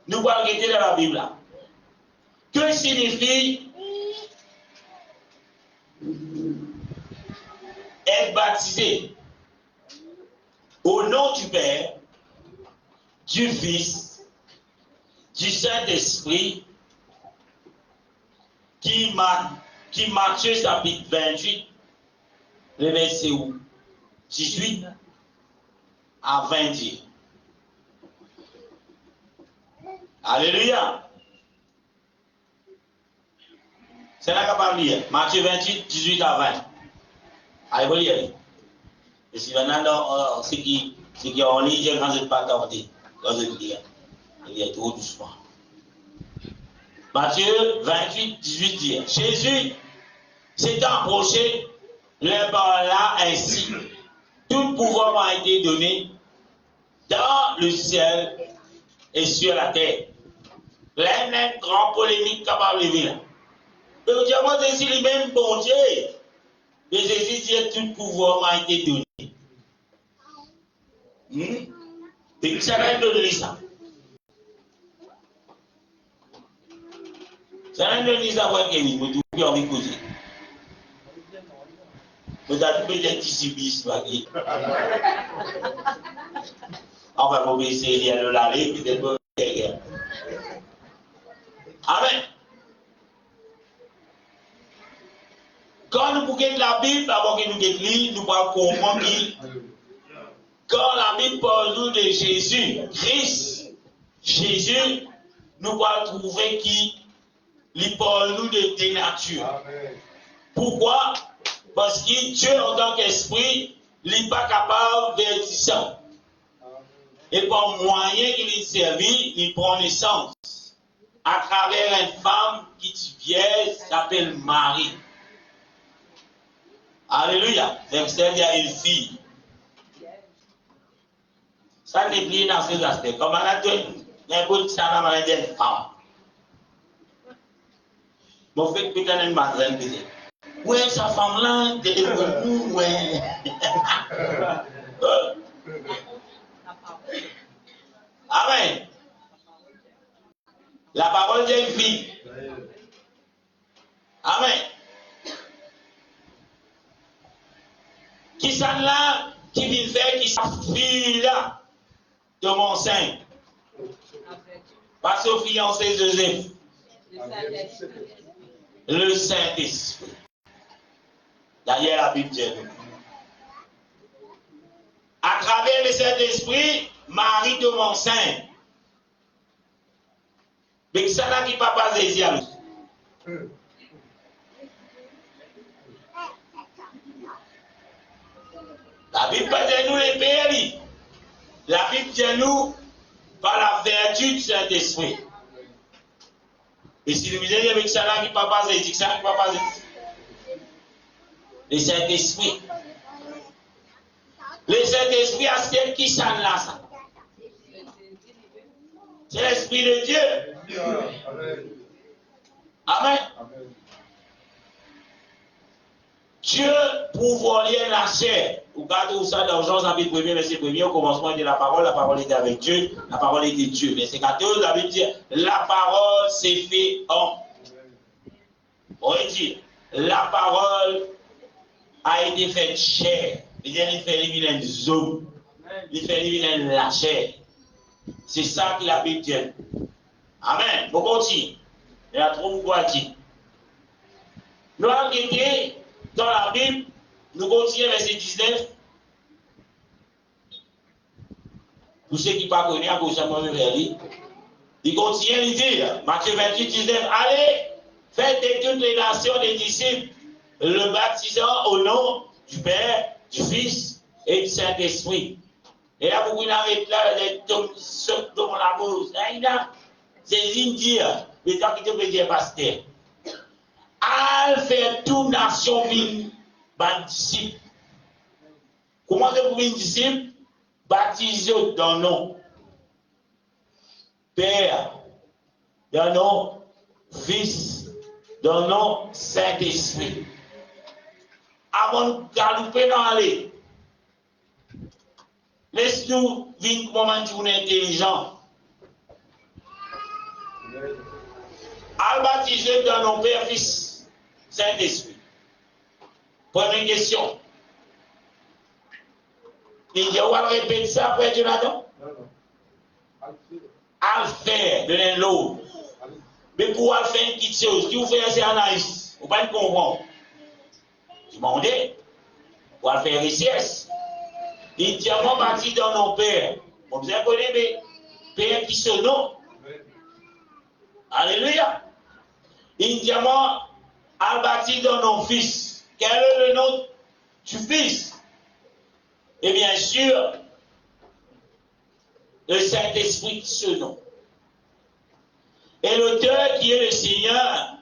Nous pouvons arrêter dans la Bible là. Que signifie être baptisé au nom du Père, du Fils, du Saint-Esprit, qui Matthieu chapitre 28, le verset 18 à 20. Alléluia. C'est là qu'on va lire. Matthieu 28, 18 à 20. Allez, vous lire. Et si maintenant, ce qui en lit, quand je ne pas tarder, quand je dis, il est trop doucement. Matthieu 28, 18 dit, Jésus s'étant approché, leur parla ainsi. Tout pouvoir m'a été donné dans le ciel et sur la terre. Là, il y a une grande polémique capable de vivre. Mais vous dites, c'est le même bon Dieu. Mais Jésus dit, tout pouvoir m'a été donné. Et ça va donner ça. Ça va donner ça pour Kevin, mais tout le monde a causé. Mais t'as tout peut-être ici, bis, enfin, vous pouvez essayer de l'aller, peut-être vous allez. Amen. Quand nous bouquons la Bible, avant que nous lire, nous pouvons comprendre que quand la Bible parle nous de Jésus, Christ, Jésus, nous pouvons trouver qu'il parle nous de des natures. Pourquoi? Parce que Dieu, en tant qu'esprit, il n'est pas capable d'être ça. Et par moyen qu'il est servi, il prend naissance à travers une femme qui est vierge, s'appelle Marie. Alléluia. Donc, c'est-à-dire une fille. Ça n'est plus dans ces aspects. Comme on a dit, n'importe ça n'a pas été une femme. Mon fait peut-être une madeleine peut-être. Ouais, sa femme-là, elle est venue, ouais. Amen. La parole d'une fille. Amen. Qui ça là, qui vient faire, qui sa fille là, de mon sein. Pas au fiancé Joseph. Le Saint-Esprit. D'ailleurs, la Bible dit nous. À travers le Saint-Esprit, Marie tombe enceinte. Mais ça n'a qui pas passé à nous. La Bible dit nous les pères. La Bible dit nous par la vertu du Saint-Esprit. Et si nous disons avec ça là qui pas passé, c'est ça qui pas passé. Le Saint-Esprit. Le Saint-Esprit a ce qui s'en là ça. C'est l'Esprit de Dieu. Amen. Dieu pouvoir lier la chair. Vous regardez ça dans Jean chapitre 1er, verset 1er, au commencement de la parole était avec Dieu, la parole était Dieu. Verset 14, la Bible dit, la parole s'est fait homme. On va dire, la parole a été faite chair. Il fait livrer les hommes. Il fait livrer la chair. C'est ça que la Bible dit. Amen. On continue. Il y a trop beaucoup à dire. Nous avons été dans la Bible, nous continuons verset 19. Pour ceux qui ne pas connaissent, pour ça, il continue à dire, Matthieu 28, 19, allez, faites de toutes les nations des disciples, le baptisant au nom du Père, du Fils et du Saint-Esprit. Et là, beaucoup d'arrêtent là, les tombent dans la bouche. C'est India, les gens qui te veulent dire pasteur. Al faire toute nation vin disciple. Comment vous pouvez une disciple? Baptiser dans le nom Père, dans le nom Fils, dans le nom Saint-Esprit. Avant de galoper dans l'allée, laisse-nous vivre comme un journée intelligent. Al baptiser dans le nom Père, Fils, Saint-Esprit. Première question. Il dit, on va répéter ça après Jonathan? Al faire de l'eau. Mais pour al faire une petite chose, qui vous fait c'est Anaïs? Vous ne pouvez pas comprendre. Demandez. Pour al faire richesse. Il dit, on baptise dans nos pères. Vous avez connu, mais père qui se nomme. Alléluia. Il dit, al baptise dans nos fils. Quel est le nom du fils? Et bien sûr, le Saint-Esprit qui se nomme. Et l'auteur qui est le Seigneur,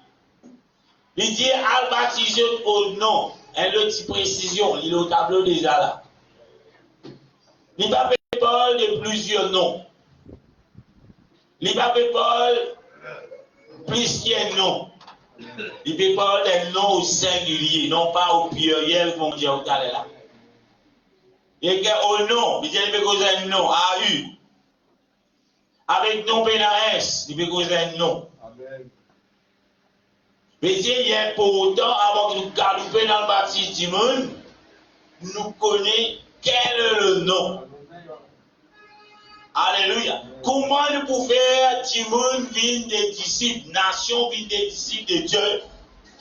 il dit à baptiser au nom. Elle le dit précision, il est au tableau déjà là. Il va parler de plusieurs noms. Il va parler plus qu'un nom. Il peut parler d'un nom au singulier, non pas au pluriel comme dit au là. Il y a au nom, il peut causer un nom, AU. Avec nom PNAS, il peut causer un nom. Mais il y a pour autant, avant que nous galopions dans le baptême du monde, nous connaissons quel est le nom. Alléluia. Comment nous pouvons faire du monde venir des disciples, nation venir des disciples de Dieu,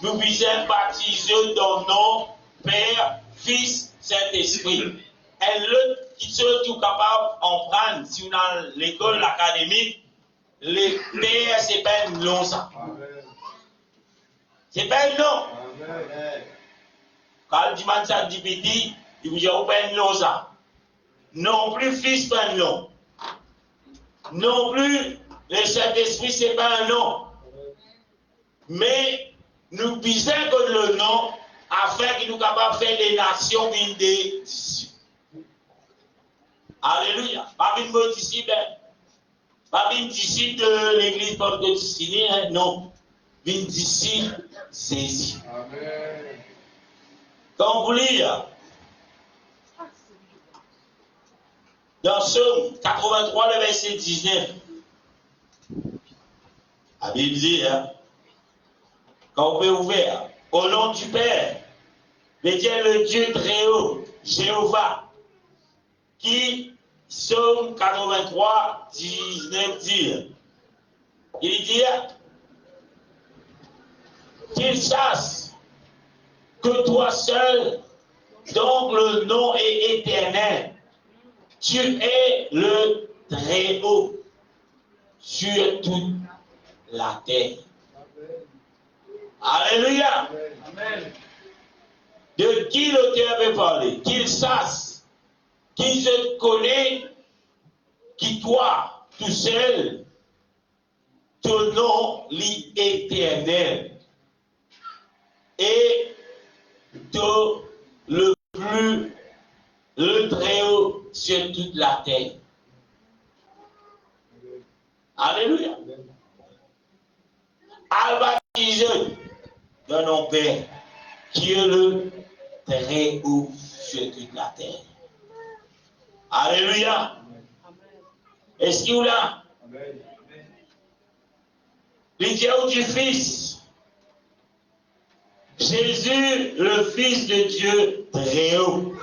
nous puissions baptiser dans le nom Père, Fils, Saint-Esprit. Et l'autre qui sont tout capable d'en prendre, si on a l'école, l'académique, les pères, c'est pas un nom ça. C'est pas un nom. Quand le dimanche ça dit petit, il vous dit pas un nom ça. Non plus fils, pas un nom. Non plus le Saint-Esprit, c'est pas un nom. Mais nous puissions que le nom afin qu'il nous capable de faire des nations des disciples. Alléluia. Pas une bonne disciple, pas une disciple de l'église pentecôtiste, hein? Non. Une disciple saisie. Amen. Quand vous lisez dans Psaume 83, le verset 19, la Bible dit, hein, quand vous pouvez ouvrir, au nom du Père, le Dieu très haut, Jéhovah, qui, Psaume 83, 19 dit, il dit, qu'ils sachent que toi seul, dont le nom est éternel, tu es le Très-Haut sur toute la terre. Alléluia. Amen. De qui l'auteur veut parler? Qu'il sache, qu'il se connaît, qui toi, tout seul, ton nom l'éternel et le Très-Haut sur toute la terre. Alléluia. Alba Dijon, de nos pères, qui est le Très-Haut sur toute la terre. Alléluia. Est-ce qu'il y a là? Amen. L'idéal du Fils. Jésus, le Fils de Dieu Très-Haut.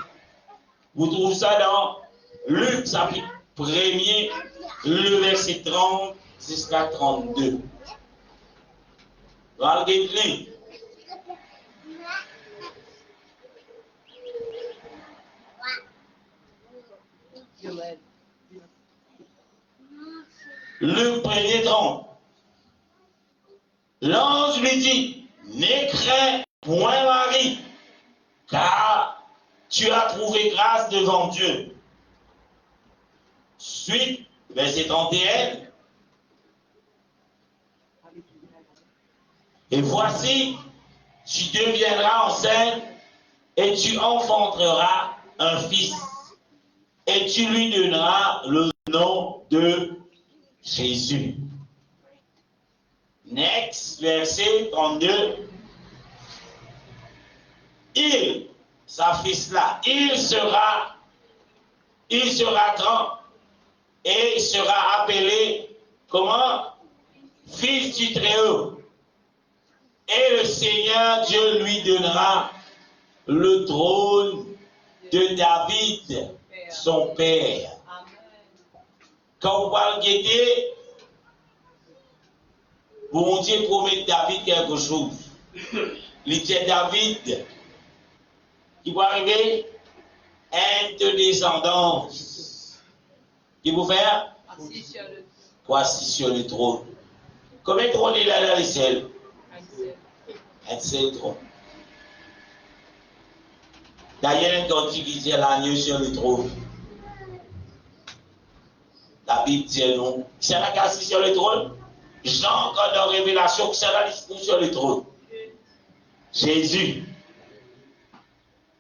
Vous trouvez ça dans Luc, chapitre 1er, le verset 30 jusqu'à 32. Regardez-le. Luc 1er 30. L'ange lui dit, ne crains point Marie, car tu as trouvé grâce devant Dieu. Suite, verset 31. Et voici, tu deviendras enceinte et tu enfanteras un fils. Et tu lui donneras le nom de Jésus. Next, verset 32. Sa fils-là, il sera grand et sera appelé, comment? Fils du Très-Haut. Et le Seigneur Dieu lui donnera le trône de David, son père. Quand vous parlez guetter, bon Dieu promet David quelque chose. Il dit David qui va arriver un de descendance qui vous faire voici sur le trône. Combien de trônes il a dans les ciels? Un seul trône. D'ailleurs, quand il disait l'agneau sur le trône, la Bible dit non. C'est là qui est assis sur le trône. Jean, quand dans Révélation, c'est là qui est sur le trône. Jésus.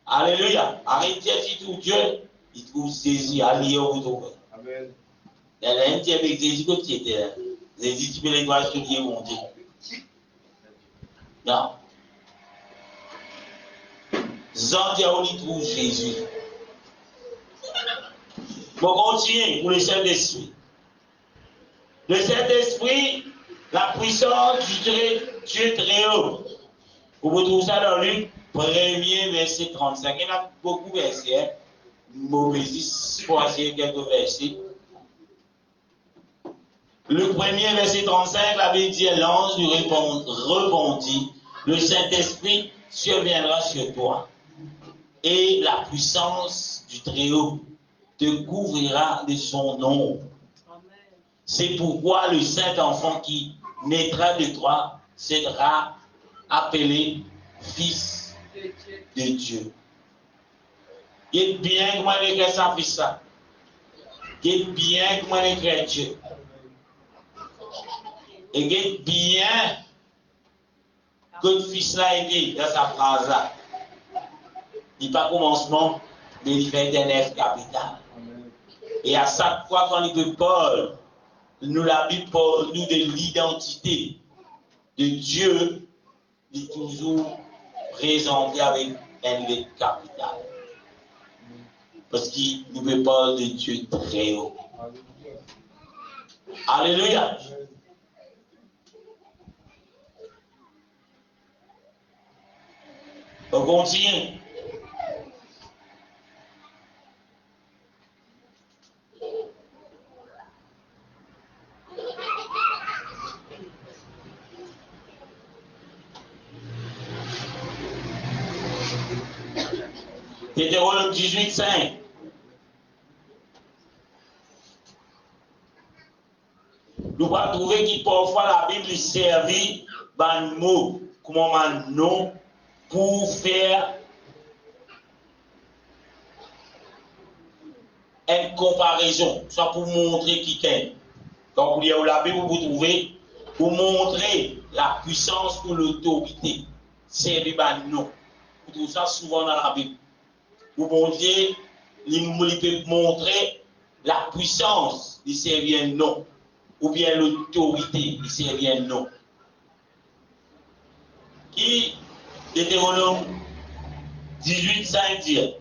Alléluia. Arrêtez de tout Dieu. Il trouve Jésus allié au bout. Amen. Il y a un petit avec Jésus qui était là. Jésus, tu peux les doigts sur Dieu monter. Non. Jean dit on y trouve Jésus. Bon, continuez pour le Saint-Esprit. Le Saint-Esprit, la puissance du Dieu Très-Haut. Vous trouvez ça dans Luc 1er, verset 35. Il y a beaucoup de versets. Mauvais choisir quelques versets. Le premier verset 35, la Bible dit, l'ange lui répondit, le Saint-Esprit surviendra sur toi, et la puissance du Très-Haut te couvrira de son nom. C'est pourquoi le Saint-Enfant qui naîtra de toi sera appelé Fils de Dieu. Il est bien que moi écrit ça, fils ça. Il est bien que moi écrit Dieu. Et il est bien que le fils là est dans sa phrase là. Il n'est pas commencement, mais il fait un F capital. Et à chaque fois quand il veut Paul, nous la Bible parle nous de l'identité de Dieu, il est toujours présenté avec un lettre capital. Parce qu'il nous veut parler de Dieu très haut. Alléluia. On continue. Deutéronome 18, 5. Nous allons trouver que parfois la Bible servit un mot, comme un nom, pour faire une comparaison, soit pour montrer qui est. Quand vous lisez la Bible, vous trouvez pour montrer la puissance ou l'autorité. Servir un nom. Vous trouvez ça souvent dans la Bible. Pour montrer, il peut montrer la puissance, il servir un nom. Ou bien l'autorité, il servir un nom. Qui, Deutéronome 18, 5 dit.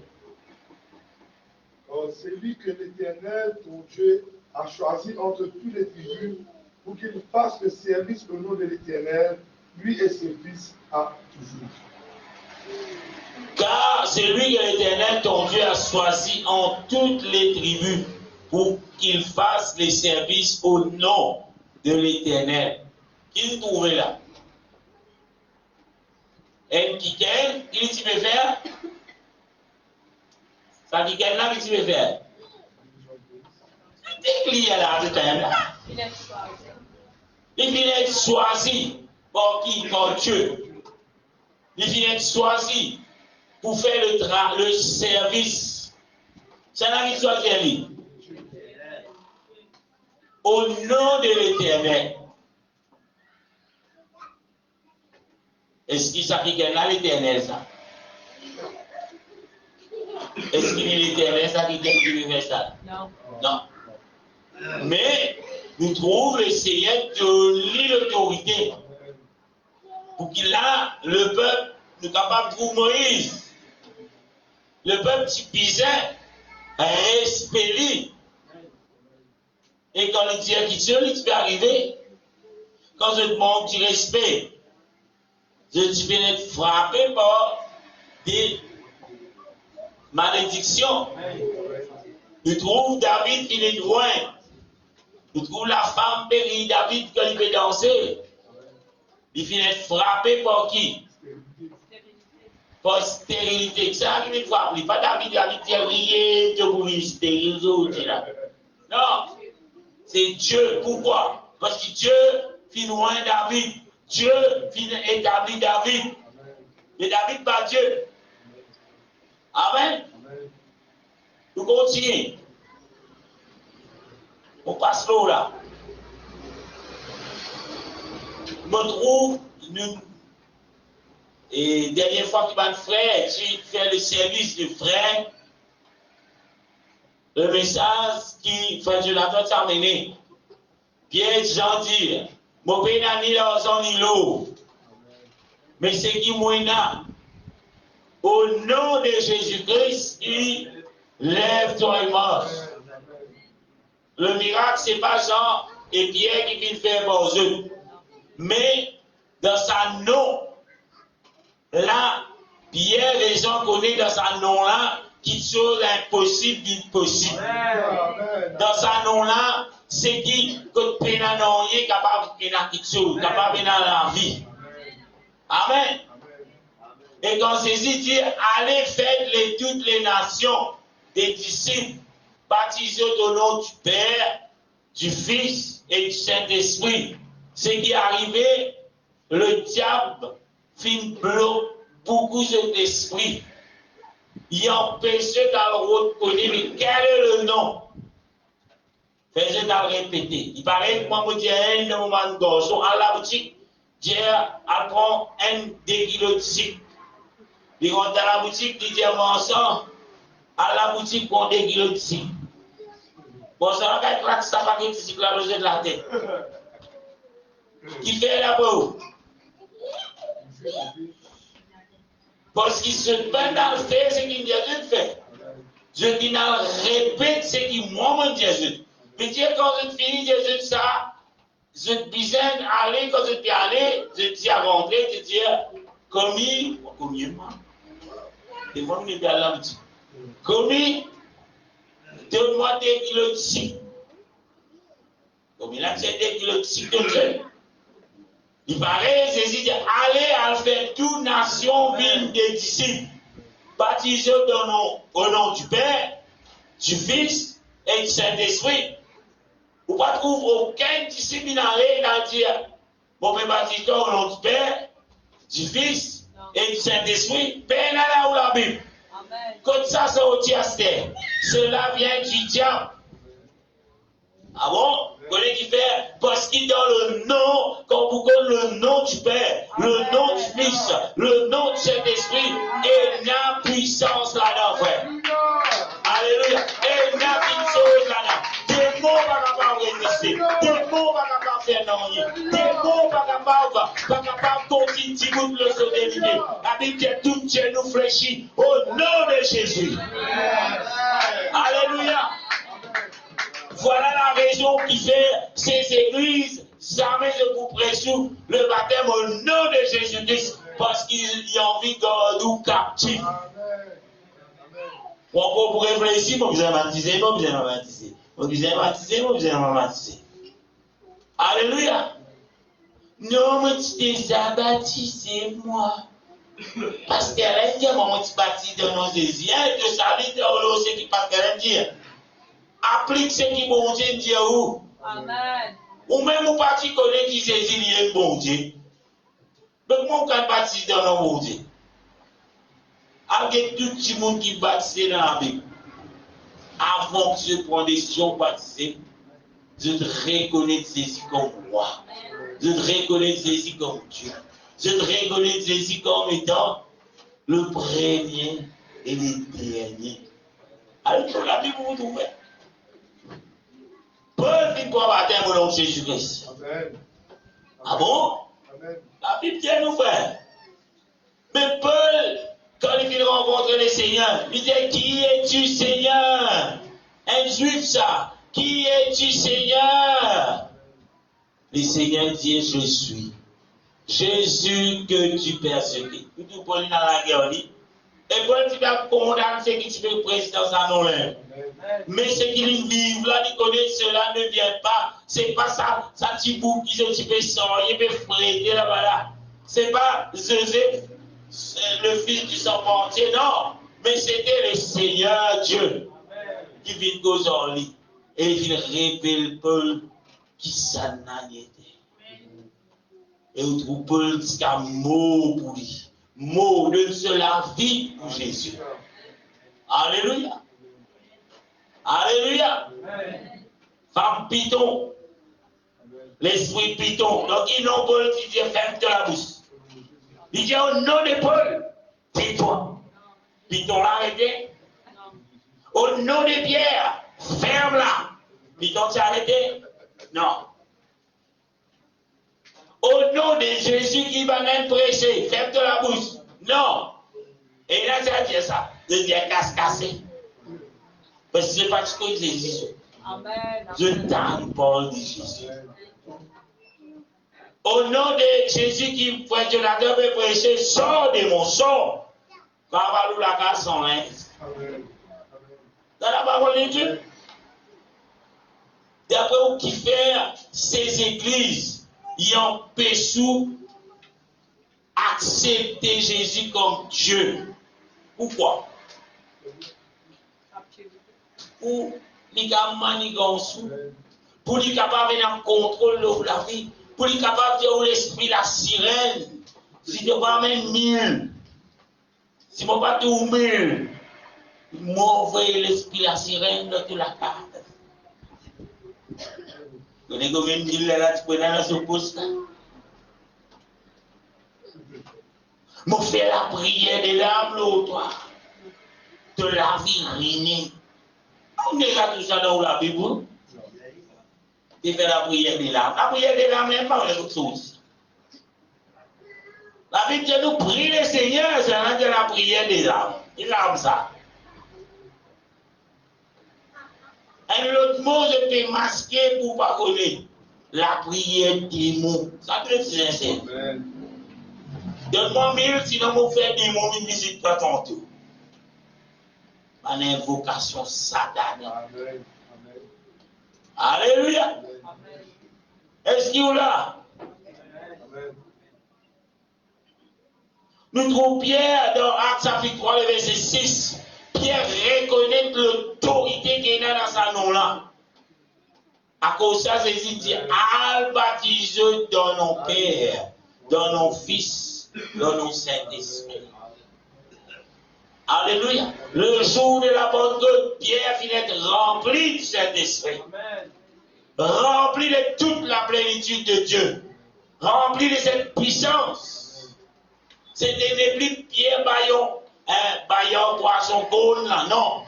C'est lui que l'Éternel, ton Dieu, a choisi entre toutes les tribus pour qu'il fasse le service au nom de l'Éternel, lui et ses fils à toujours. Car c'est lui que l'Éternel, ton Dieu, a choisi en toutes les tribus pour qu'il fasse les services au nom de l'Éternel. Qui se trouve là? Et qui tu peux faire? Ça dit qu'elle là, qu'est-ce que tu veux faire? C'est qui est là, ce temps-là? Il vient être choisi par qui? Par Dieu. Il vient être choisi pour faire le service. C'est là qu'il choisit lui. Au nom de l'Éternel. Est-ce qu'il s'applique là l'Éternel, ça? Est-ce qu'il est l'Éternel, ça, qui est universel? Non. Non. Mais, nous trouvons le Seigneur de l'autorité. Pour qu'il a le peuple, nous capable de trouver Moïse. Le peuple qui pisait, respecte. Et quand il dit à qui tu peux arriver, quand je demande du respect, tu peux être frappé par des malédiction. Nous trouvons David qui est loin. Nous trouvons la femme périe David quand il peut danser. Il finit frappé par qui? Par stérilité. Ça qui est frappé. Pas David qui a rié de bruit stérile. Non. C'est Dieu. Pourquoi? Parce que Dieu fit loin David. Dieu fit établir David. Mais David pas Dieu. Amen. Nous continuons. On passe l'eau là. Je me trouve, et dernière fois qu'il m'a frère, j'ai fait le service de frère. Le message qui fait Jonathan terminé. Pierre Jean dit, mon pays n'a ni l'argent ni l'eau. Mais c'est qui moïna. Au nom de Jésus-Christ, il lève toi et marche. Le miracle, ce n'est pas Jean et Pierre qui viennent faire pour eux. Mais dans sa nom, là, Pierre, les gens connaissent dans sa nom là, qui chose impossible d'impossible. Dans sa nom là, c'est qui que pénanorier capable de faire quelque chose, capable de faire la vie. Amen. Et quand Jésus dit, allez faites toutes les nations des disciples, baptisés au nom du Père, du Fils et du Saint-Esprit. Ce qui est arrivé, le diable fit beaucoup d'esprit. Il empêchait dans le reconnaître, mais quel est le nom? Faisait dans le répéter. Il paraît que moi, je dis un moment de garçon à la boutique, Dieu apprend 2 kilos de sucre. Il rentre dans la boutique, il dit à la boutique pour 2 kilos de sucre. Bon, ça va être ça va être sucre là, de la tête. Qui fait là-bas? Parce qu'il se bat dans le fait ce qu'il Jésus fait. Je dis dans le répète ce qu'il moi Jésus. Mais Dieu, quand je finis Jésus ça, je dis aller, quand je dis aller, je dis à rentrer, je dis commis, moi? Et moi, je dis à la boutique. Commis, donne-moi 2 kilos de sucre. Commis, là, c'est 2 kilos de sucre de jeune. Il paraît, Jésus dit, allez à faire toute nation vigne des disciples. baptisé au nom du Père, du Fils et du Saint-Esprit. Vous ne trouvez aucun disciplinaire qui dit bon, je baptise au nom du Père, du Fils et du Saint-Esprit. Père là où la Bible. Comme ça, c'est au tiers-terre. Cela vient du diable. Ah bon? Vous voyez qui fait? Parce qu'il donne le nom, quand vous connaissez le nom du Père, le nom du Fils, le nom du Saint-Esprit, et la puissance là-dedans, frère. Alléluia. Et la puissance là-dedans. Des mots pas capables de résister. Des mots pas capables de faire non. Des mots pas capables de continuer de le sauter. La Bible dit tout Dieu nous fléchit au nom de Jésus. Alléluia. Voilà la raison qui fait ces églises jamais ne vous pressent le baptême au nom de Jésus-Christ parce qu'il y a envie de nous captifs. Bon, pour réfléchir, vous avez baptisé, vous avez baptisé. Vous avez baptisé, vous avez baptisé. Alléluia. Non, mais tu t'es déjà baptisé, moi. Parce qu'elle aime dire, moi, tu baptises dans nos Jésus. Elle te salue dans l'eau, c'est qui parce qu'elle aime dire. Applique ce qui bon Dieu dit où. Amen. Ou même ou pas qui connaît qui Jésus est bon Dieu. Donc mon cas baptise dans le bon Dieu. Avec tout le monde qui baptise dans la Bible. Avant que je prenne des décisions baptisées, je te reconnais Jésus comme roi. Je te reconnais Jésus comme Dieu. Je te reconnais Jésus comme étant le premier et le dernier. Alors la Bible vous trouvez. Paul vient pour baptême au nom de Jésus-Christ. Ah bon? Amen. La Bible dit nous frère. Mais Paul, quand il vient rencontrer le Seigneur, il dit qui es-tu Seigneur? Un juif ça. Qui es-tu Seigneur? Le Seigneur dit je suis. Jésus que tu persécutes. Tout Paul dans la guerre dit. Et Paul tu vas condamner ce qui tu veux président ça non là. Mais ce qu'ils vivent là, ils connaissent cela ne vient pas. C'est pas ça, ça petit bout qui se fait sang, il peut fréter là-bas là. C'est pas Joseph, le fils du serpentier, non. Mais c'était le Seigneur Dieu qui vient causer en lui. Et il révèle Paul qui ça n'a été. Et on trouve Paul qui a mot pour lui. Mot de cela vie pour Jésus. Alléluia. Alléluia. Femme Python. L'esprit Python. Donc il n'ont Paul qui dit ferme la bouche. Il dit au nom de Paul, tais-toi. Python l'a arrêté. Au nom de Pierre, ferme-la. Python s'est arrêté? Non. Au nom de Jésus qui va même prêcher, ferme la bouche. Non. Et il a dit ça. De dire casse-cassé. Parce que c'est parce que Jésus. Amen. Je t'aime, Paul dit Jésus. Au nom de Jésus qui fait Jonathan peut prêcher, sors de mon sort. Quand on va nous la casse en main. Dans la parole de Dieu. D'après où qui fait ces églises. Ils empêchent accepter Jésus comme Dieu. Pourquoi? Pour les manigances, pour les capables de contrôler la vie, pour les capables de l'esprit, la sirène. Si tu vas même 1000, si tu vas tout 1000, m'envoyer l'esprit, la sirène de la carte. Vous avez combien de mille là, tu peux aller dans ce poste là? Moi, fais la prière de l'âme, l'autre, de la vie régnée. On est là tout ça dans la Bible. Tu fais la prière de l'âme. La prière de l'âme n'est pas autre chose. La Bible dit nous prie le Seigneur, c'est la prière de l'âme. Il a ça. Un autre mot, je peux masquer pour ne pas connaître. La prière des mots. Ça peut être sincère. Donne-moi 1000, sinon je fais des mots, je ne visite pas ton tour. Une invocation satanique. Alléluia. Est-ce qu'il y a là? Nous trouvons Pierre dans Actes chapitre 3, le verset 6. Pierre reconnaît l'autorité qu'il a dans sa nom-là. À cause de ça, Jésus dit, al baptise dans nos pères, dans nos fils, dans nos Saint-Esprit. Alléluia. Le jour de la Pentecôte, Pierre finit d'être rempli du Saint-Esprit. Rempli de toute la plénitude de Dieu. Rempli de cette puissance. C'était plus Pierre Bayon poisson cône là, non.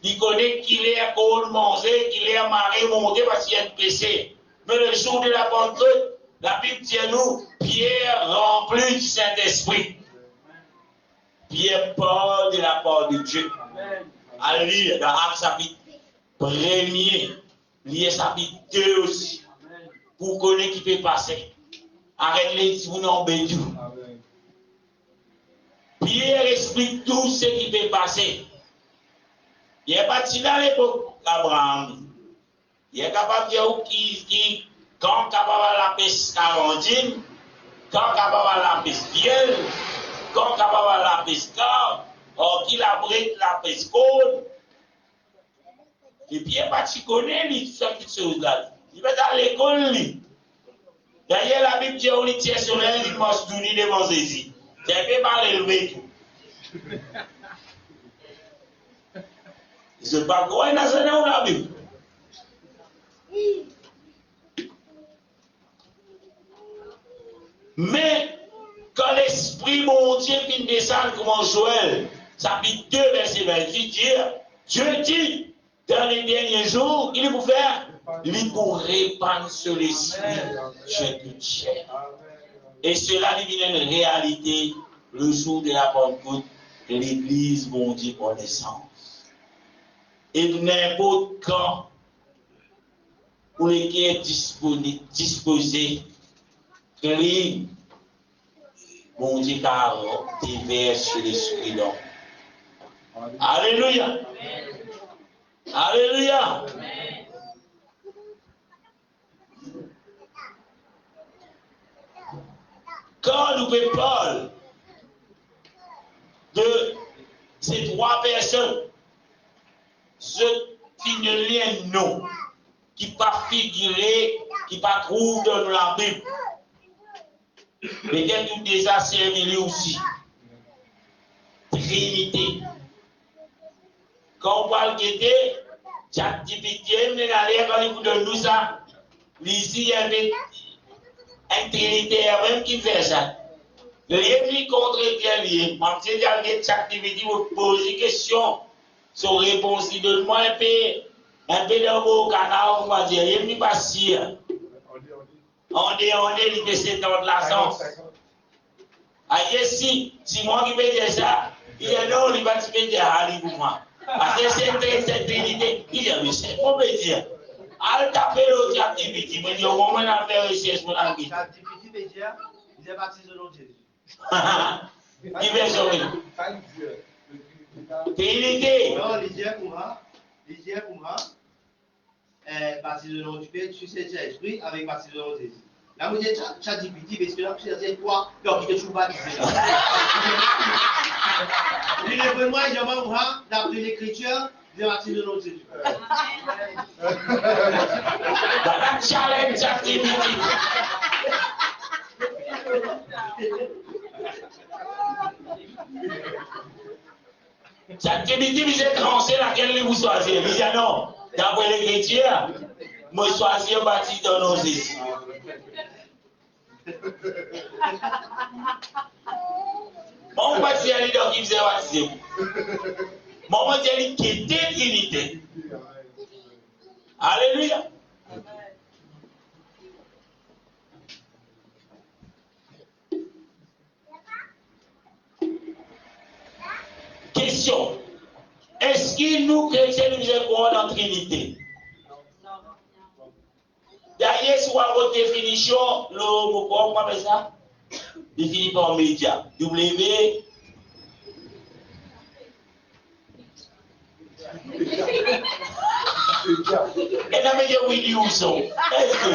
Il connaît qu'il est à cône manger, qu'il est à marée monter parce qu'il y a un péché. Mais le jour de la Pentecôte, la Bible dit à nous, Pierre rempli du Saint-Esprit. Pierre parle de la part de Dieu. Alléluia. Dans Actes chapitre 1er, lié chapitre 2 aussi. Pour connaître qui peut passer. Arrête-les si vous n'embêtez tout. Pierre explique tout ce qui peut passer. Il est parti dans l'époque d'Abraham. Il est capable de dire quand capable la peste carantine, quand capable la peste vielle, quand capable la peste car, or qu'il abrite la peste cône. Et Pierre parti connaît lui toutes ces choses-là. Il va dans l'école lui. D'ailleurs la Bible dit on lui tient sur un dimanche d'uni devant Jésus. C'est pas mal élevé tout. Je ne sais pas quoi il a donné dans la Bible. Mais quand l'Esprit mon Dieu vient descendre comme en Joël, chapitre 2, verset 28, Dieu dit, dans les derniers jours, il est pour faire, il est pour répandre sur l'Esprit chez toute chair. Et cela devient une réalité le jour de la Pentecôte de l'Église, mon Dieu, pour naissance. Et n'importe quand, pour lesquels disposé, clean, mon Dieu, car déverse sur l'Esprit d'homme. Alléluia. Alléluia. Quand nous parlons de ces trois personnes, ce qui ne lien non, qui pas figuré, qui pas trouvé dans la Bible. Peut-être nous déjà servi aussi. Trinité. Quand on parle de ChatGPT, mais quand il donne nous ça, ici il y avait un trinitaire même qui fait ça. Le lien contre bien lié. Moi, je dis à ChatGPT, vous posez des questions. Son réponse, il donne-moi un peu dans vos canaux, on va dire, il n'est pas sûr. On dit, il peut s'étendre la sens. Ah, si moi qui vais dire ça, il dit non, il va te dire, allez pour moi. Parce que c'est cette trinité, il dit, mais c'est pour me dire. Allez taper le ChatGPT, mais au moment où on a fait recherche pour la vie. ChatGPT veut dire, il est baptisé au nom de Jésus. Qui veut sauver? Trinité. Non, il dit pour moi, baptisé au nom du Père, tu sais, l'esprit avec baptisé au nom de Jésus. Là, vous dites ChatGPT, parce que là, tu sais quoi, donc il est toujours baptisé. Il est vraiment, il dit, moi, d'après l'écriture, il est baptisé au nom de Jésus. Voilà, challenge ChatGPT. ChatGPT, vous êtes tranché laquelle vous choisissez. Vous dites non, d'après l'écriture, moi choisir baptiste dans nos Jésus. Mon baptiste est dans qui faisait baptiser. Mon baptiste qui était Trinité. Alléluia. Question. Est-ce que nous, chrétiens, nous croyons dans la Trinité? D'ailleurs, si vous avez votre définition, comment on appelle ça? Défini par média. W. Et là, mais oui, dis où sont? Est-ce que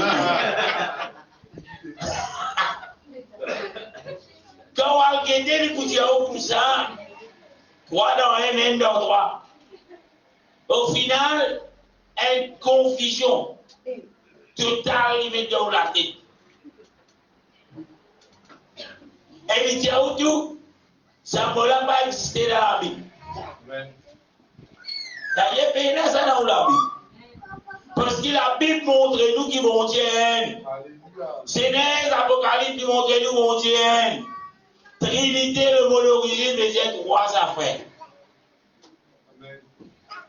va guetter les poussières comme ça. 3 dans 1 dans 3. Au final, une confusion totale met dans la tête. Et il dit à tout, ça ne l'a pas existé dans la Bible. D'ailleurs, il y a ça dans la Bible. Parce que la Bible montre nous qui vont dire. Genèse, Apocalypse qui montre nous vont dire. Trinité, le mot d'origine, les 3 affaires.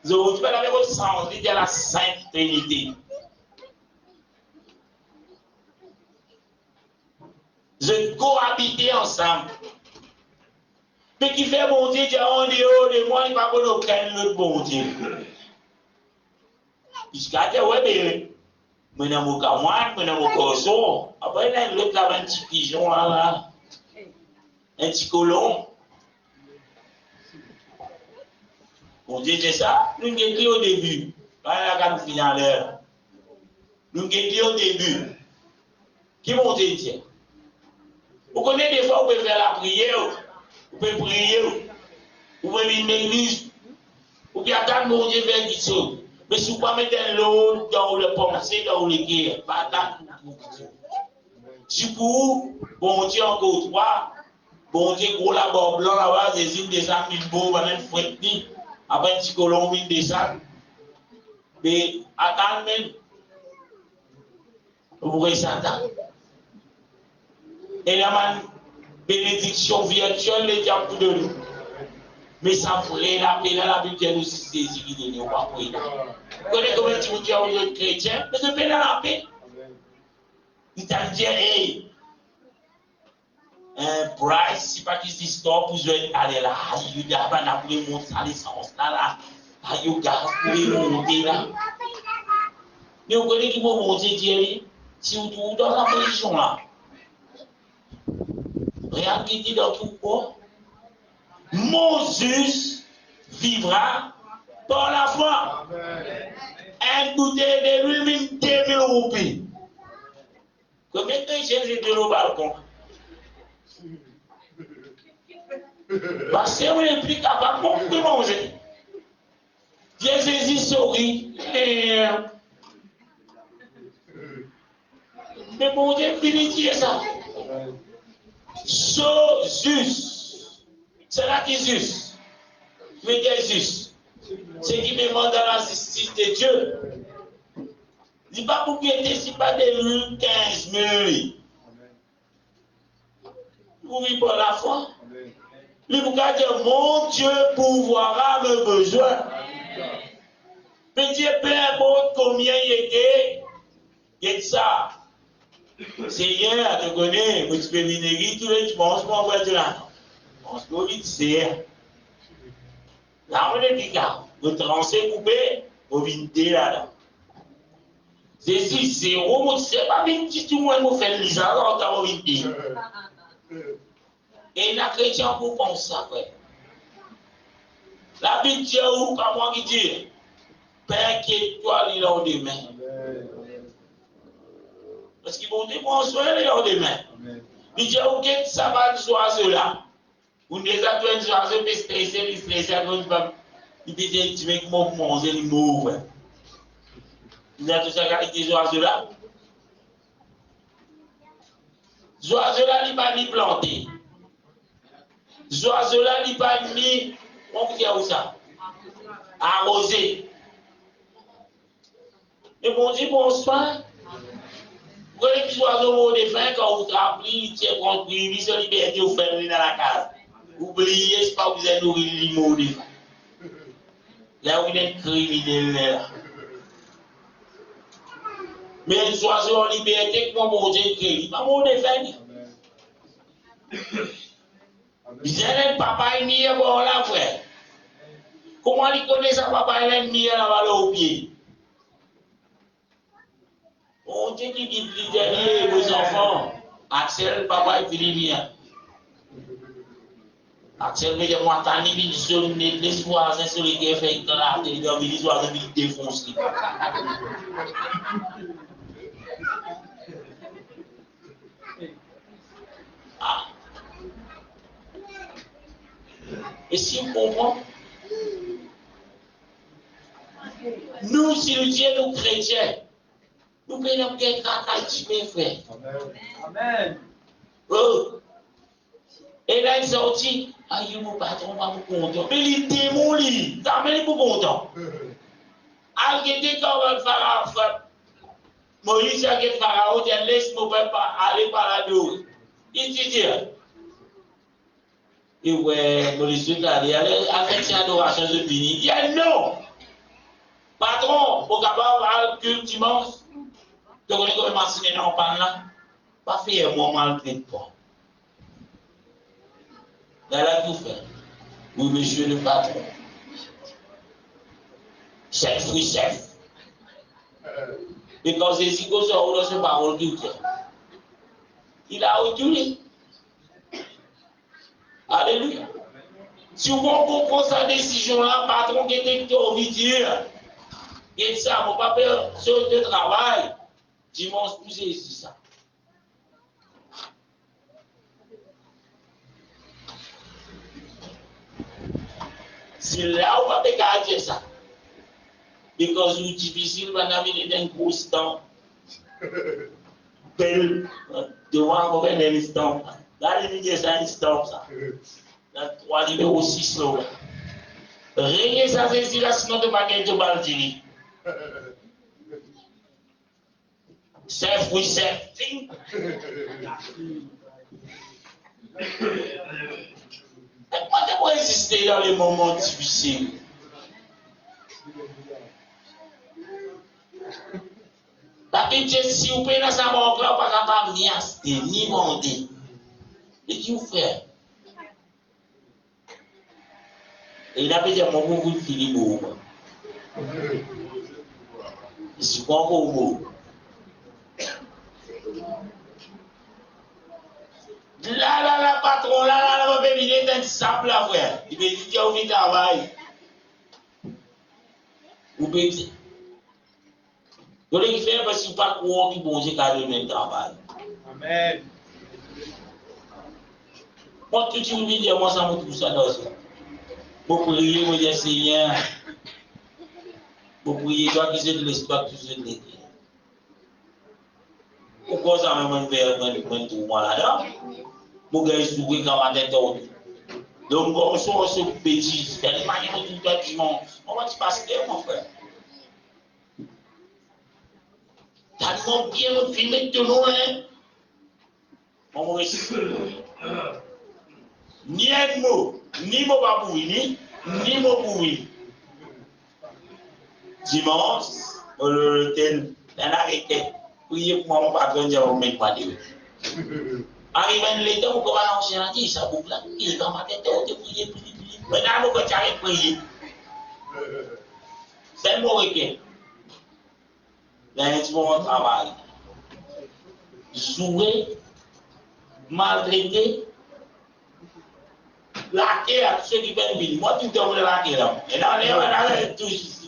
Donc, tu vas aller au sens, il y a la Sainte Trinité. Je cohabiter ensemble. Mais qui fait bon Dieu, en dehors de moi, il ne va pas aucun autre bon Dieu. Jusqu'à dire, ouais, mais je n'ai pas de je n'ai pas de corso. Après, il y a l'autre là, un petit pigeon là, un petit colon. Bon Dieu, c'est ça. Nous avons dit au début, voilà, quand nous finissons l'heure. Nous avons dit au début, qui vont te dire? Vous connaissez des fois, vous pouvez faire la prière, vous pouvez prier, vous pouvez venir à l'église, vous pouvez attendre mon Dieu faire quelque chose. Mais si vous ne mettez pas l'eau dans le pensée, dans le cœur, pas attendre. Si vous, bon Dieu encore 3, bon Dieu gros la barbe blanc là-bas, des îles des âmes, une beau, une fouette, après un petit colon, une des âmes. Mais attendre même, vous pouvez s'attendre. Et la bénédiction virtuelle, les diables de nous. Mais ça voulait la paix, la Bible nous saisit qui donne, on va prier. Vous connaissez comment tu dis aux chrétiens, mais de paix dans la paix. Il t'a dit, hey, Bryce, si pas qu'il se stop, vous allez aller là, il y a pas de monter à l'essence là, il y a pour monter là. Mais vous connaissez qui vont monter, Thierry, si vous trouvez dans la religion là. Rien qui dit dans tout quoi. Moses vivra par la foi. Un bouteille de lui-même 2000 roupies. Combien de Jésus de au balcon? Parce qu'on implique à pas beaucoup de manger. Jésus sourit. Mais bon Dieu, finit ça. So juste. C'est là qui est juste. Mais qui est juste. C'est qui me demande dans la justice de Dieu. Il n'est pas pour guetter, ce n'est pas de 15 000. Vous vivez par la foi. Il vous dire, mon Dieu pourvoira mes besoins. Mais Dieu, peu importe combien il était, il ça. Seigneur, tu connais, vous peux venir tous les dimanches pour envoyer de l'argent. On se doit vite, c'est. Là, on est dit, vous trancez coupé, vous venez là-dedans. C'est si zéro, vous ne savez pas, mais tout le monde vous fait le lisage, vous venez. Et la chrétien pour penser ça, la Bible dit, ou pas moi qui dis, Père qui est toi, il est en demain. Parce qu'ils vont dire, bon, soyez les en demain. Il dit, ok, ça va de oiseau là. Vous ne les avez pas de oiseau, mais stressé, il dit, tu mets comment vous mangez les mots. Il y a tout ça qui est des oiseaux là. Les oiseaux là, ils ne sont pas ni plantés. Les oiseaux là, ils ne sont pas ni, on dit où ça? Arrosés. Et bon Dieu, bonsoir. Vous voyez que les oiseaux de fin, quand vous apprenez, ils tiennent compte, ils sont libertés, vous faites dans la case. Oubliez, c'est pas que vous êtes nourri les mots de fin. Là où il est criminel là. Mais les oiseaux en liberté, comment mon Dieu crée? Pas mon défendre. Ils ont papa et mie bon là, frère. Comment ils connaissent ça, papa et mie là-bas au pied? Mon Dieu qui dit derrière vos enfants, Axel, papa et Philippe. Axel, mais moi, t'as mis une zone, les oiseaux sur les guerres, fait que là, les oiseaux, ils défoncent. Et si on comprend, nous, si nous Dieu nous chrétiens, nous pouvons gagner mes frères. Amen. Oh. Et là, il sortit, ah, mon patron va vous content. Mais il démon, il t'as même pas content. Algédé, quand on va faire Moïse a dit Pharaon, laisse mon peuple aller par la douce. Il dit, et ouais, Moïse a dit, allez, avec cette adoration de fini. Il dit, non! Patron, au capable, que dimanche, tu connais comment m'enseigner dans le pan là? Pas faire moi malgré toi. Là, là, tout fait. Oui, monsieur le patron. Chef, oui, chef. Et quand Jésus sort dans ce parole qu'il fait, il a retourné. Alléluia. Si on comprend sa décision-là, patron qui était au dire, et ça, mon papa, sur le travail, dimanche, vous c'est ça. Si là, on va pas dire ça. Because it's difficile when I'm in a ghost town. The one who went in his town. That is just an stop. That's why il est aussi slow. Rien ça c'est si là sinon de baguette de Baldini. Chef, oui, chef. Comment tu peux résister dans les moments difficiles? La pitié, si vous payez dans sa banque là, pas capable ni acheter, ni vendre. Et qui vous fait? Et il a dit, mon vous finit beau. Je suis pas encore beau. Là, patron, là, on va venir dans le sable là, frère. Il veut dire qu'il y a un travail. Vous pouvez dire. Vous voulez faire parce que vous ne pas croire qu'il bon Dieu a donné le travail. Amen. Moi, tout ce que vous dire, moi, ça me trouve ça dans ça. Vous priez, vous dites, Seigneur. Vous priez, toi qui êtes de l'espoir, tu es de l'été. Pourquoi ça me fait tout moi là-dedans? Vous avez souri quand ma tête haute. Donc, on sort ce petit, c'est une manière de tout le dimanche. On va te passer, mon frère. Tellement bien filmé de loin. On va ni un mot, ni mot pas pour ni mot pour oui. Dimanche, le tel, on a arrêté. Priez pour moi, mon patron, je vais mettre pas de. Arrivé l'été, on va lancer un dit, ça boucle là. Il est dans ma tête, on te prier. Maintenant, on va t'arrêter de prier. C'est le mot requin. Là, tu vas au travail. Jouer, maltraiter, laquer à ceux qui viennent venir. Moi, tout le monde est laqué là. Et là,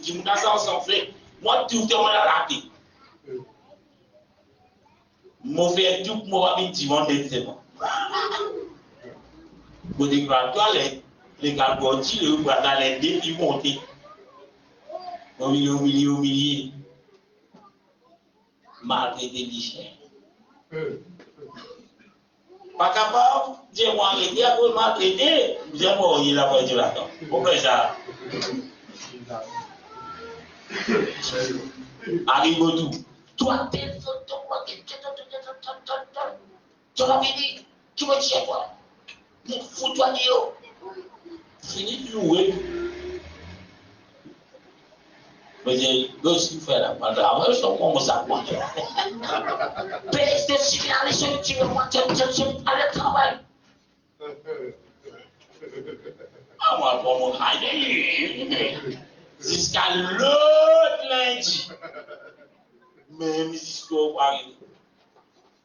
tu me as s'enfler. Moi, tout le monde est laqué. Mon frère, tout le monde va venir dimanche d'été. Vous déclarez les calcotis, le bras les défis montés. Au milieu. Maltraiter les chiens. Pas capable, dis-moi, arrêtez à vous maltraiter, vous allez mourir la voiture là-dedans. Pourquoi ça? Arrive au tout. Toi, tu vas venir, tu vas chez toi. Fous-toi de l'eau. Fini de jouer. Mais qu'est-ce qu'il fait là? Je commence à voir. Pèse si bien les choses, tu veux moi, tu aller travailler. Ah, moi, pour mon travail, jusqu'à l'autre lundi. Même jusqu'au arriver.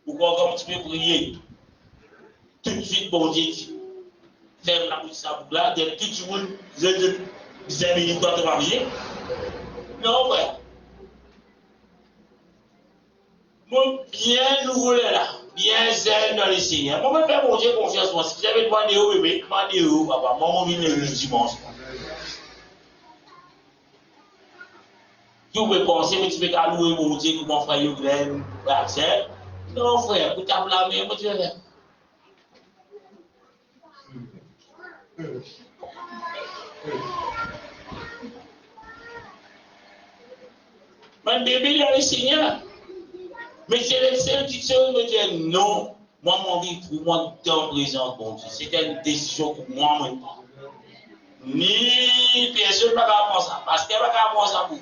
Pourquoi, comme tu peux prier, tout de suite, bon Dieu, faire la bouche à boucle là, tout le monde, vous avez une histoire de marier. Non, ouais. Moi, bien nous voulons là. bien zen dans les Seigneur. Moi, je fais mon Dieu confiance. Moi, si vous avez demandé au bébé, demandez au papa. Moi, je viens l'église dimanche. Tu peux penser que tu peux louer mon Dieu pour mon frère Yoglem, Axel. Non, frère, pour ta blâmer, moi, tu vas faire. Mon bébé, il a le Seigneur. Mais c'est le seul qui se me dit non. Moi, mon vie, pour moi, dans présent, bon Dieu. C'était une décision pour moi, même pas. Ni personne ne va faire ça. Parce qu'elle va faire ça pour.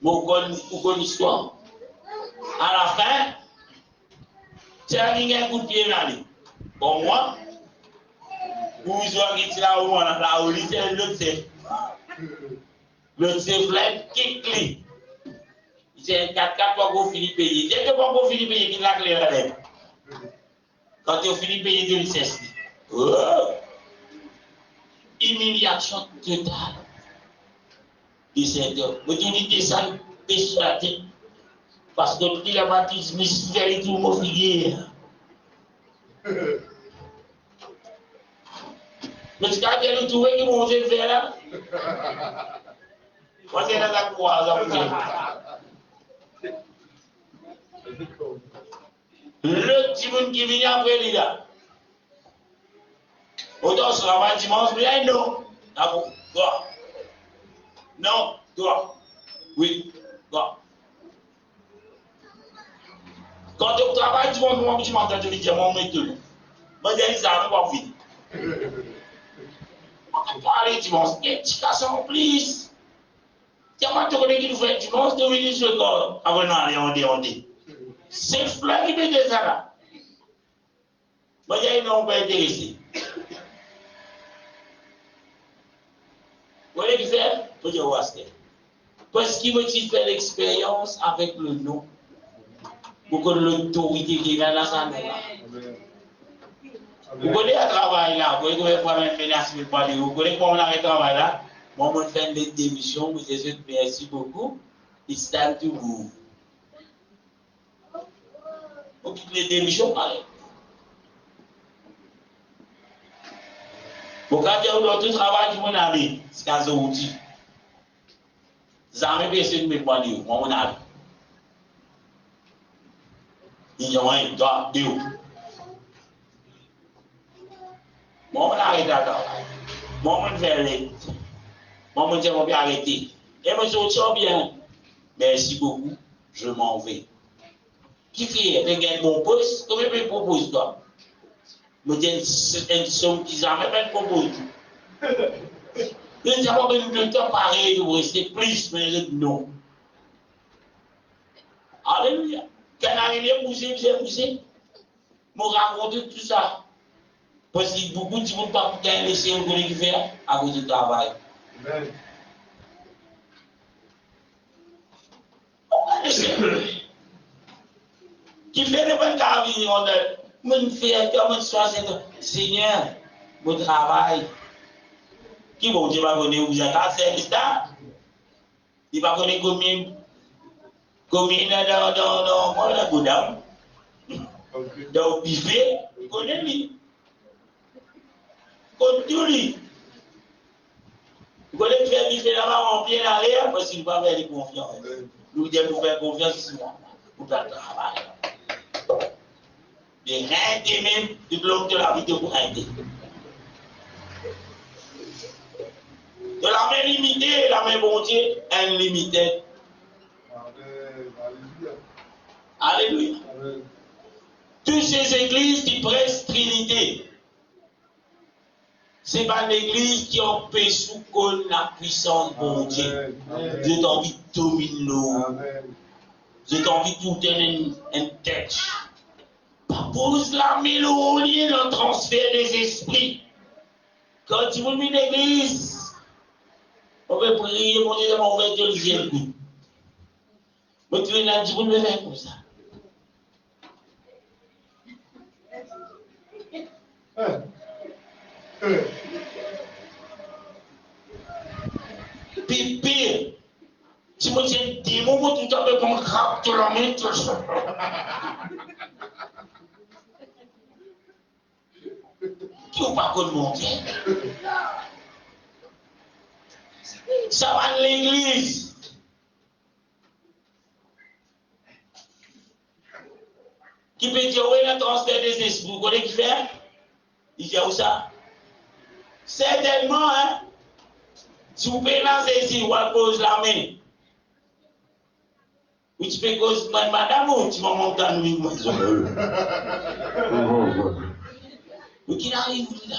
Pour l'histoire. À la fin, tu as mis un coup de pied dans lui. Pour moi, vous avez là où on a la où c'est le c'est qui clé. C'est un 4-4 pour qu'on finisse payer. Dès que vous finissez payer, il a la clé à l'aide. Quand vous finissez payer de licence, humiliation totale. Et c'est vous dites ça, péché la tête. Parce que tout le baptisme, c'est tout mon figuier. Mais tu as bien trouvé que mon Dieu fait là. Moi, c'est dans la croix, le petit monde qui vient après lui là. Autant se travaille dimanche, mais non. Ah bon, toi. Non, toi. Oui, toi. Quand tu travailles dimanche, moi, tu m'entends te dire, mon méthode. Moi, je dis ça, on va vite. On va aller dimanche, éducation, please. Tiens, moi, tu connais qui nous fait dimanche, tu viens sur le corps. Ah, non, allez, on dit. C'est le fleur qui me dit ça là. Moi, je dis, non, on peut intéresser. Vous voyez ce qu'il fait? Faut dire, parce qu'il veut faire l'expérience avec le nom. Pour que l'autorité qui est dans la salle. Vous connaissez le travail là, vous connaissez comment on fait la semaine passée, vous connaissez comment on a le travail là. Moi, je fais une démission, vous dites merci beaucoup. It's time to move. On quitte les démissions, allez. Pour quand tu as tout travail, mon ami, c'est un outil. Ça m'a fait une mémoire, mon ami. Il y a un doigt, deux. Moi, on arrête à travail. Moi, on fait les. Moi, on dit, on va arrêter. Et moi, je suis bien. Merci beaucoup, je m'en vais. Qui fait, regarde mon poste, combien me propose toi? Me dit une somme qui jamais me propose. Nous avons besoin de temps pareil, vous restez plus, mais je dis non. Alléluia. Quand arrive j'ai poussé. Je raconte tout ça. Parce que beaucoup de gens ne peuvent pas laisser le faire à cause du travail. Amen. Qui fait le bon travail, on fait comme choisir Seigneur, mon travail. Qui bon Dieu va donner vous à service là? Il va donner combien dans le goudam, dans le buffet, il connaît lui. Comme tout lui. Vous connaissez faire buffet là-bas en pied arrière parce qu'il ne va pas faire confiance. Nous devons faire confiance pour faire le travail. De rien même du bloc de la vie de pour aider. De la main limitée, la main bon Dieu, unlimited. Alléluia. Amen. Toutes ces églises qui prêchent Trinité, ce n'est pas l'église qui empêche sous la puissance de Dieu. J'ai envie de dominer nous. J'ai envie de tout donner un texte. Propose la mélodie dans le transfert des esprits. Quand tu veux une église, on veut prier, mon Dieu, on veut Dieu le ciel. Mais tu es là, tu veux faire comme ça. Puis pire, Si moi j'ai un démon, moi tout à fait comme crabe, tout la main, tout ça. Qui ou pas qu'on monte? Ça va de l'église. Qui peut dire, oui, le transfert des esprits, vous connaissez qui fait? Il dit où ça? Certainement, hein? Si vous pouvez lancer ici, vous pose la main. Ou tu peux cause madame ou tu vas monter à nous. Ou qui arrive là?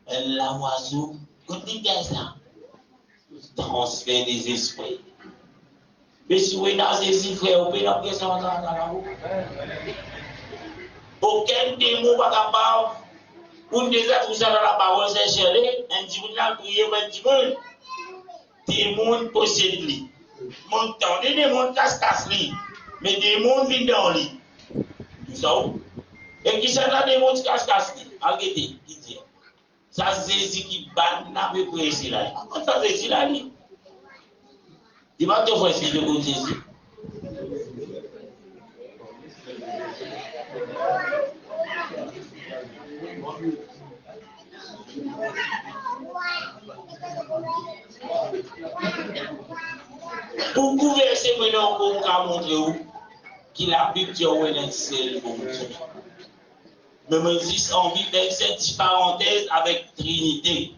La oiseau, côté ça, transfert des esprits. Mais si vous êtes dans ces frères, vous pouvez la question dans la roue. Aucun démon pas capable, pour nous déjà tout ça dans la parole, c'est chercher, un petit peu de prier, un petit peu. Démon possède lui. Mon temps, des démons casse lui, mais des démons viennent dans lui. Tout ça. Et qui sont dans des démons casse lui? Arrêtez, qui dit. Ça, c'est Jésus qui bat, n'a pas pris ici là. Comment ça, Jésus là, lui? Dis-moi, tu vois ce que je veux dire Jésus. Pour verser maintenant pour montrer où qu'il a pu dire où est le bon Dieu. Mais Moses a envie de cette petite parenthèse avec Trinité.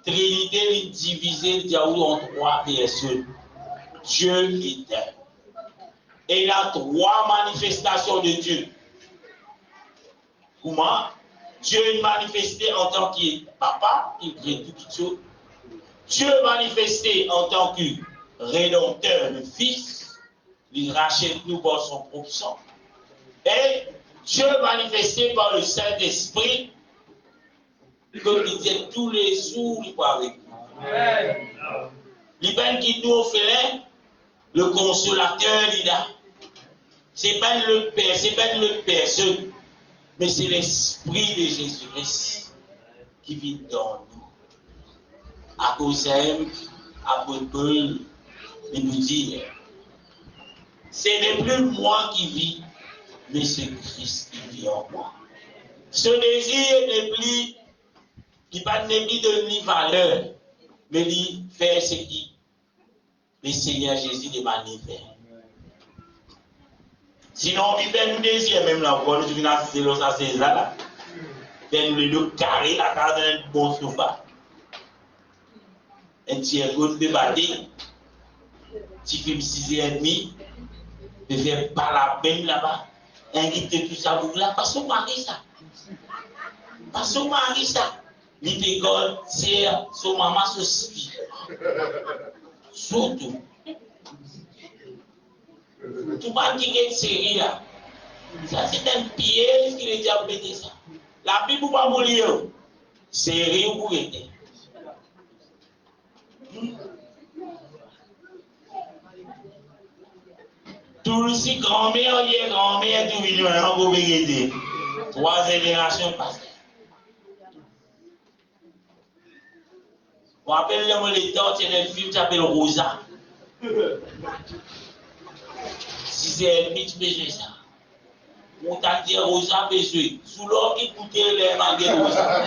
Trinité est divisée en trois personnes. Dieu est un. Et il y a trois manifestations de Dieu. Comment? Dieu est manifesté en tant que papa, il crée toutes choses. Dieu est manifesté en tant que rédempteur, le Fils, il rachète nous par son propre sang. Et Dieu est manifesté par le Saint-Esprit, comme il dit tous les jours, il part avec nous. Il va qui nous offre le consolateur, il a. C'est pas le Père, c'est pas le personne, mais c'est l'Esprit de Jésus-Christ qui vit dans nous. À cause d'elle, à Paul, il nous dit, ce n'est plus moi qui vis, mais c'est Christ qui vit en moi. Ce désir n'est plus, qui n'est plus de ni valeur, mais il fait ce qui le Seigneur Jésus demande de faire. Sinon, il fait un désir, même là, pour nous, tu viens assister là, c'est là. Fait le carré, la carte d'un bon sofa. Un petit écoute de bâti, petit film 6h30, de faire pas la peine là-bas, inviter tout ça, vous là, parce que mari ça. Parce que mari ça. L'hypégole, c'est son maman, son spi. Surtout. Tout le monde qui est série là, ça c'est un piège qui les a pété ça. La Bible pas vous lire, série ou pour aider. Tout le si grand-mère, il est grand-mère, tout million, on peut aider. 3 générations passées. On appelle le temps, c'est un film qui s'appelle Rosa. Si c'est un petit péché ça. On t'a dit Rosa péché. Sous l'eau, écoutez les mangues Rosa.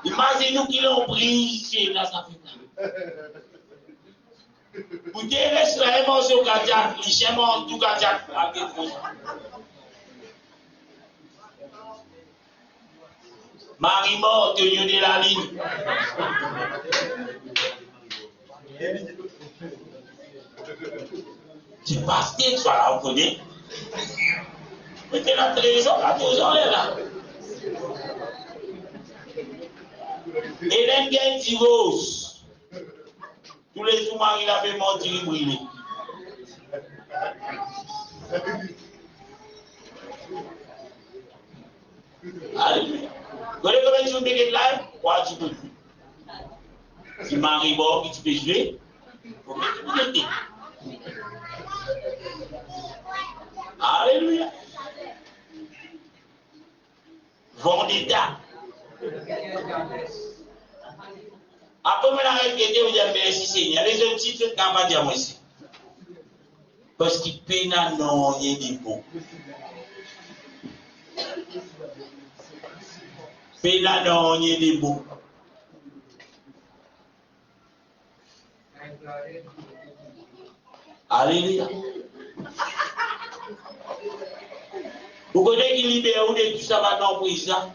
Imaginez-nous qu'ils l'ont pris chez la sa fille. Écoutez, reste là, émotion cardiaque, les schémas tout cardiaque, mangues Rosa. Marie mort, tenue de la ligne. Tu passes, tu vas là, vous connaissez. Mettez la télévision, la télévision est là. Hélène gagne divorce. Tous les sous-marins la fait mentir, brûler. Alléluia. Vous connaissez comment tu veux mettre là? Quoi tu peux faire? Si Marie mort, tu peux jouer, il faut que tu mettes. Alléluia. Vendetta. Après, on a répété, on dit merci Seigneur. Les autres titres, on ne va pas dire merci. Parce qu'il peine non, rien de bon. Peine non, rien de bon. Alléluia. Vous connaissez qui libère ou de tout ça maintenant pour ça?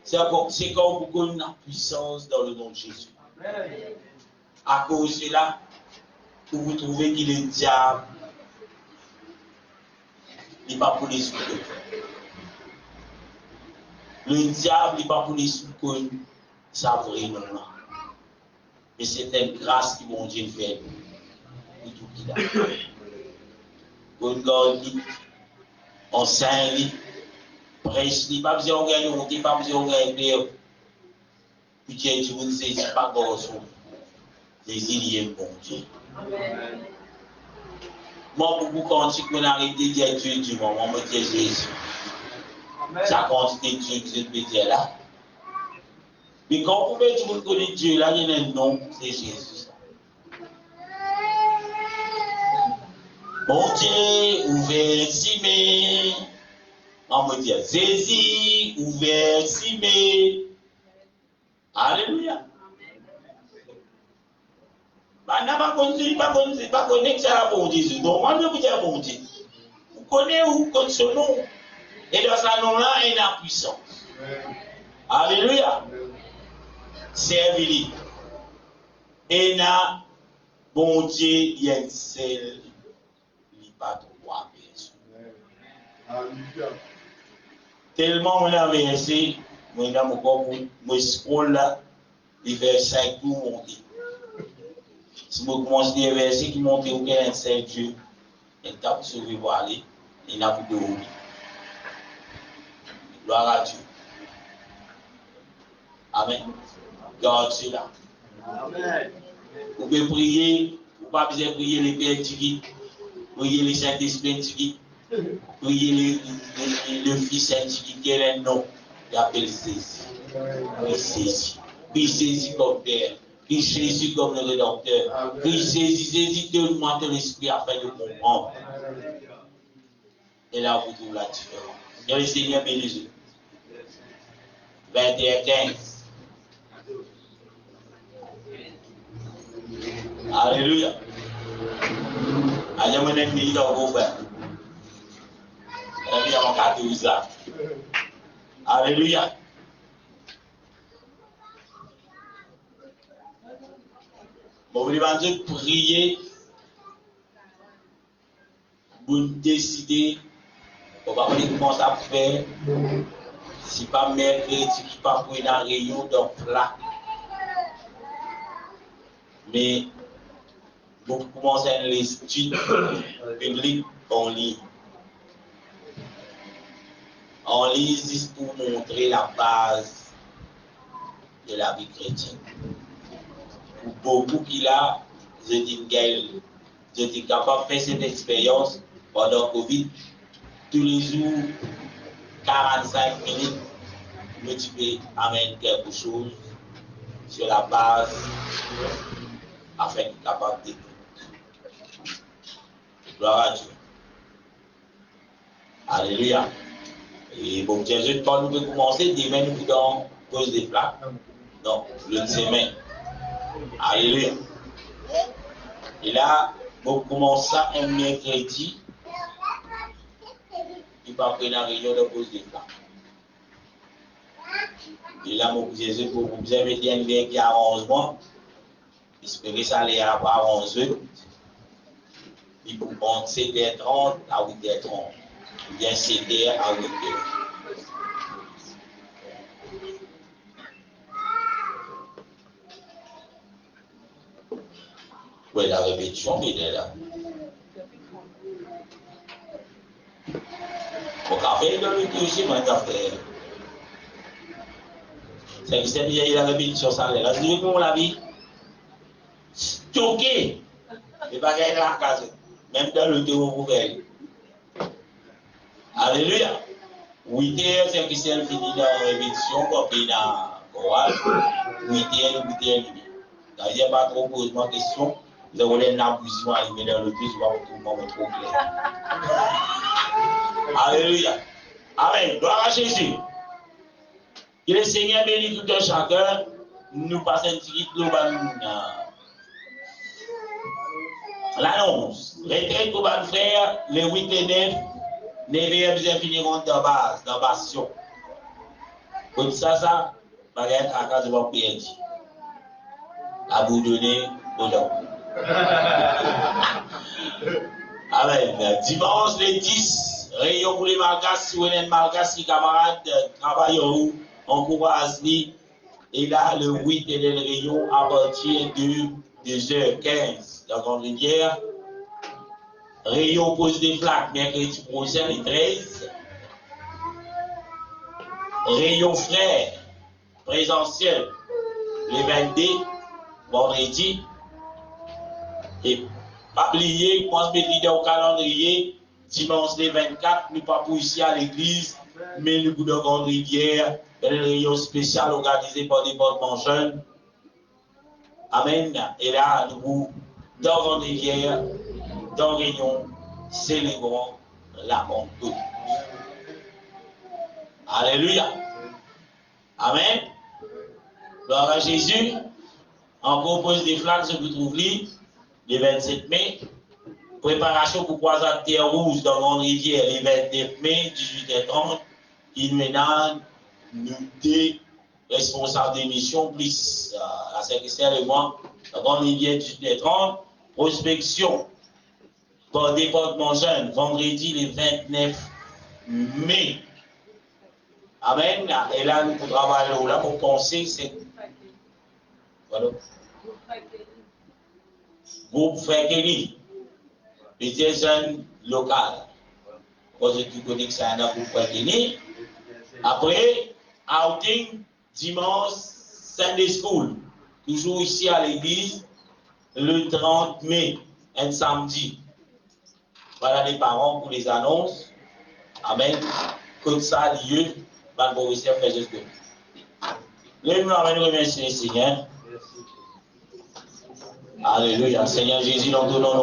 C'est quand vous connaissez la puissance dans le nom de Jésus. À cause de là, vous trouvez qu'il est diable. Il n'est pas pour les sous. Le diable n'est pas pour les sous. Ça vrai non. Mais c'est une grâce que mon Dieu fait. Pour tout qu'il a. Pour une garde, enseigne, prêche, pas besoin de gagner honte, pas besoin de gagner. Puis tu es ne saisis pas garçon. Saisis mon Dieu. Moi, beaucoup quand tu peux arrêter de dire Dieu du moment, on me dit Jésus. Ça quantité de Dieu que je peux dire là. Mais quand vous pouvez connaître Dieu là, il y a un nom, c'est Jésus. Mon Dieu, ouvert Simé. On me dit Jésus, ouvert Simé. Alléluia. On n'a pas connu ça bon Dieu. Donc, on ne peut dire bon Dieu. Vous connaissez où comme ce nom. Et dans ce nom-là, il y a la puissance. Alléluia. Servez-lui. Et là, bon Dieu, il y a une seule, il n'y a pas trois personnes. Tellement on a versé, moi, je scroll là, les versets tout monter. Si vous commencez des versets qui montent au 45 Dieu, il t'a pour sauver pour aller, il n'a plus de haut. Gloire à Dieu. Amen. Garde cela. Amen. Vous pouvez prier, vous ne pouvez pas besoin de prier les Pères Tigui, prier les Saint-Esprit Tigui, prier le Fils Saint-Tigui, quel est le nom? Il appelle Jésus. Il saisit. Il saisit comme Père. Il saisit comme le Rédempteur. Il saisit tellement de l'Esprit afin de comprendre. Et là, vous trouvez la différence. Que le Seigneur bénisse. 21-15. Alléluia. Allez, mon ennemi, dans vos frères. Alléluia. Bon, vous devez prier pour décider. On va voir comment ça fait. Si pas mercredi, qui pas pour une réunion donc là. Mais vous commencez à l'étude publique en ligne. En ligne, juste pour montrer la base de la vie chrétienne. Pour beaucoup qui là, je dis capable de faire cette expérience pendant le Covid, tous les jours, 45 minutes, multiplier, amène quelque chose sur la base afin d'être capable d'écouter. Gloire à Dieu. Alléluia. Et bon, Jésus, quand nous pouvons commencer, demain nous pouvons cause des plats. Non, le semaine. Alléluia. Et là, vous commencez un mercredi. Il va prendre la réunion de cause des plats. Et là, mon Jésus, pour vous avez dit un bien qui a 11 mois. Espérez ça aller avoir 11 heures. Il vous montre 7h30 à 8h30. Ou bien 7h à 8h. Oui, la répétition, mais il est là. Au café, il a le aussi, mais café. C'est que c'est bien, il a la répétition, ça l'est. Là, je dis, comment la vie? Choqué. Et pas gagner la case. Même dans le théo, vous verrez. Alléluia. 8h, c'est que c'est fini dans la répétition, comme il a chorale. 8h, 8h. Il n'y a pas trop posé de questions. Vous avez une abusivement arrivé dans le plus, je vais tout le monde trop clair. Alléluia. Amen. Gloire à Jésus. Que le Seigneur bénisse tout un chacun. Nous passons un petit global. L'annonce. Retraite pour mon frère, les 8 et 9, les verbes finiront dans base, dans bastion. Comme ça, baguette à cas de mon père. Abandonner aux gens. Amen. Dimanche le 10, réunion pour les marcasses, si vous êtes marcasses, camarades, travailleurs, encouragez. Et là, le 8 est le réunion à partir de 2h15 dans Grande-Rivière. Réunion pose des flaques, mercredi prochain, le 13. Réunion frère, présentiel, le 22, vendredi. Et pas oublier, quand je vais au calendrier, dimanche le 24, nous pas pour ici à l'église, mais nous pour Grande-Rivière, une réunion spéciale organisée par le département jeune. Amen. Et là, nous, dans Grande-Rivière, dans réunion, célébrons la mort. Alléluia. Amen. Gloire à Jésus. On propose des flaques, ce que vous trouvez, le 27 mai. Préparation pour croisade terre rouge dans Grande-Rivière, le 29 mai, 18h30. Qui maintenant, nous des responsables des missions, plus la secrétaire et moi, dans Grande-Rivière, 18h30. Prospection par département jeune, vendredi le 29 mai. Amen. Et là, nous travaillons là pour penser, c'est. Voilà. Groupe Frère Kelly, les jeunes locaux. Parce que tu connais que c'est un groupe Frère Kelly. Après, outing, dimanche, Sunday School. Toujours ici à l'église, le 30 mai, un samedi. Voilà les parents pour les annonces. Amen. Comme ça, Dieu va vous réussir à faire jusque. Nous remercions le Seigneur. Alléluia. Seigneur Jésus, nous donnons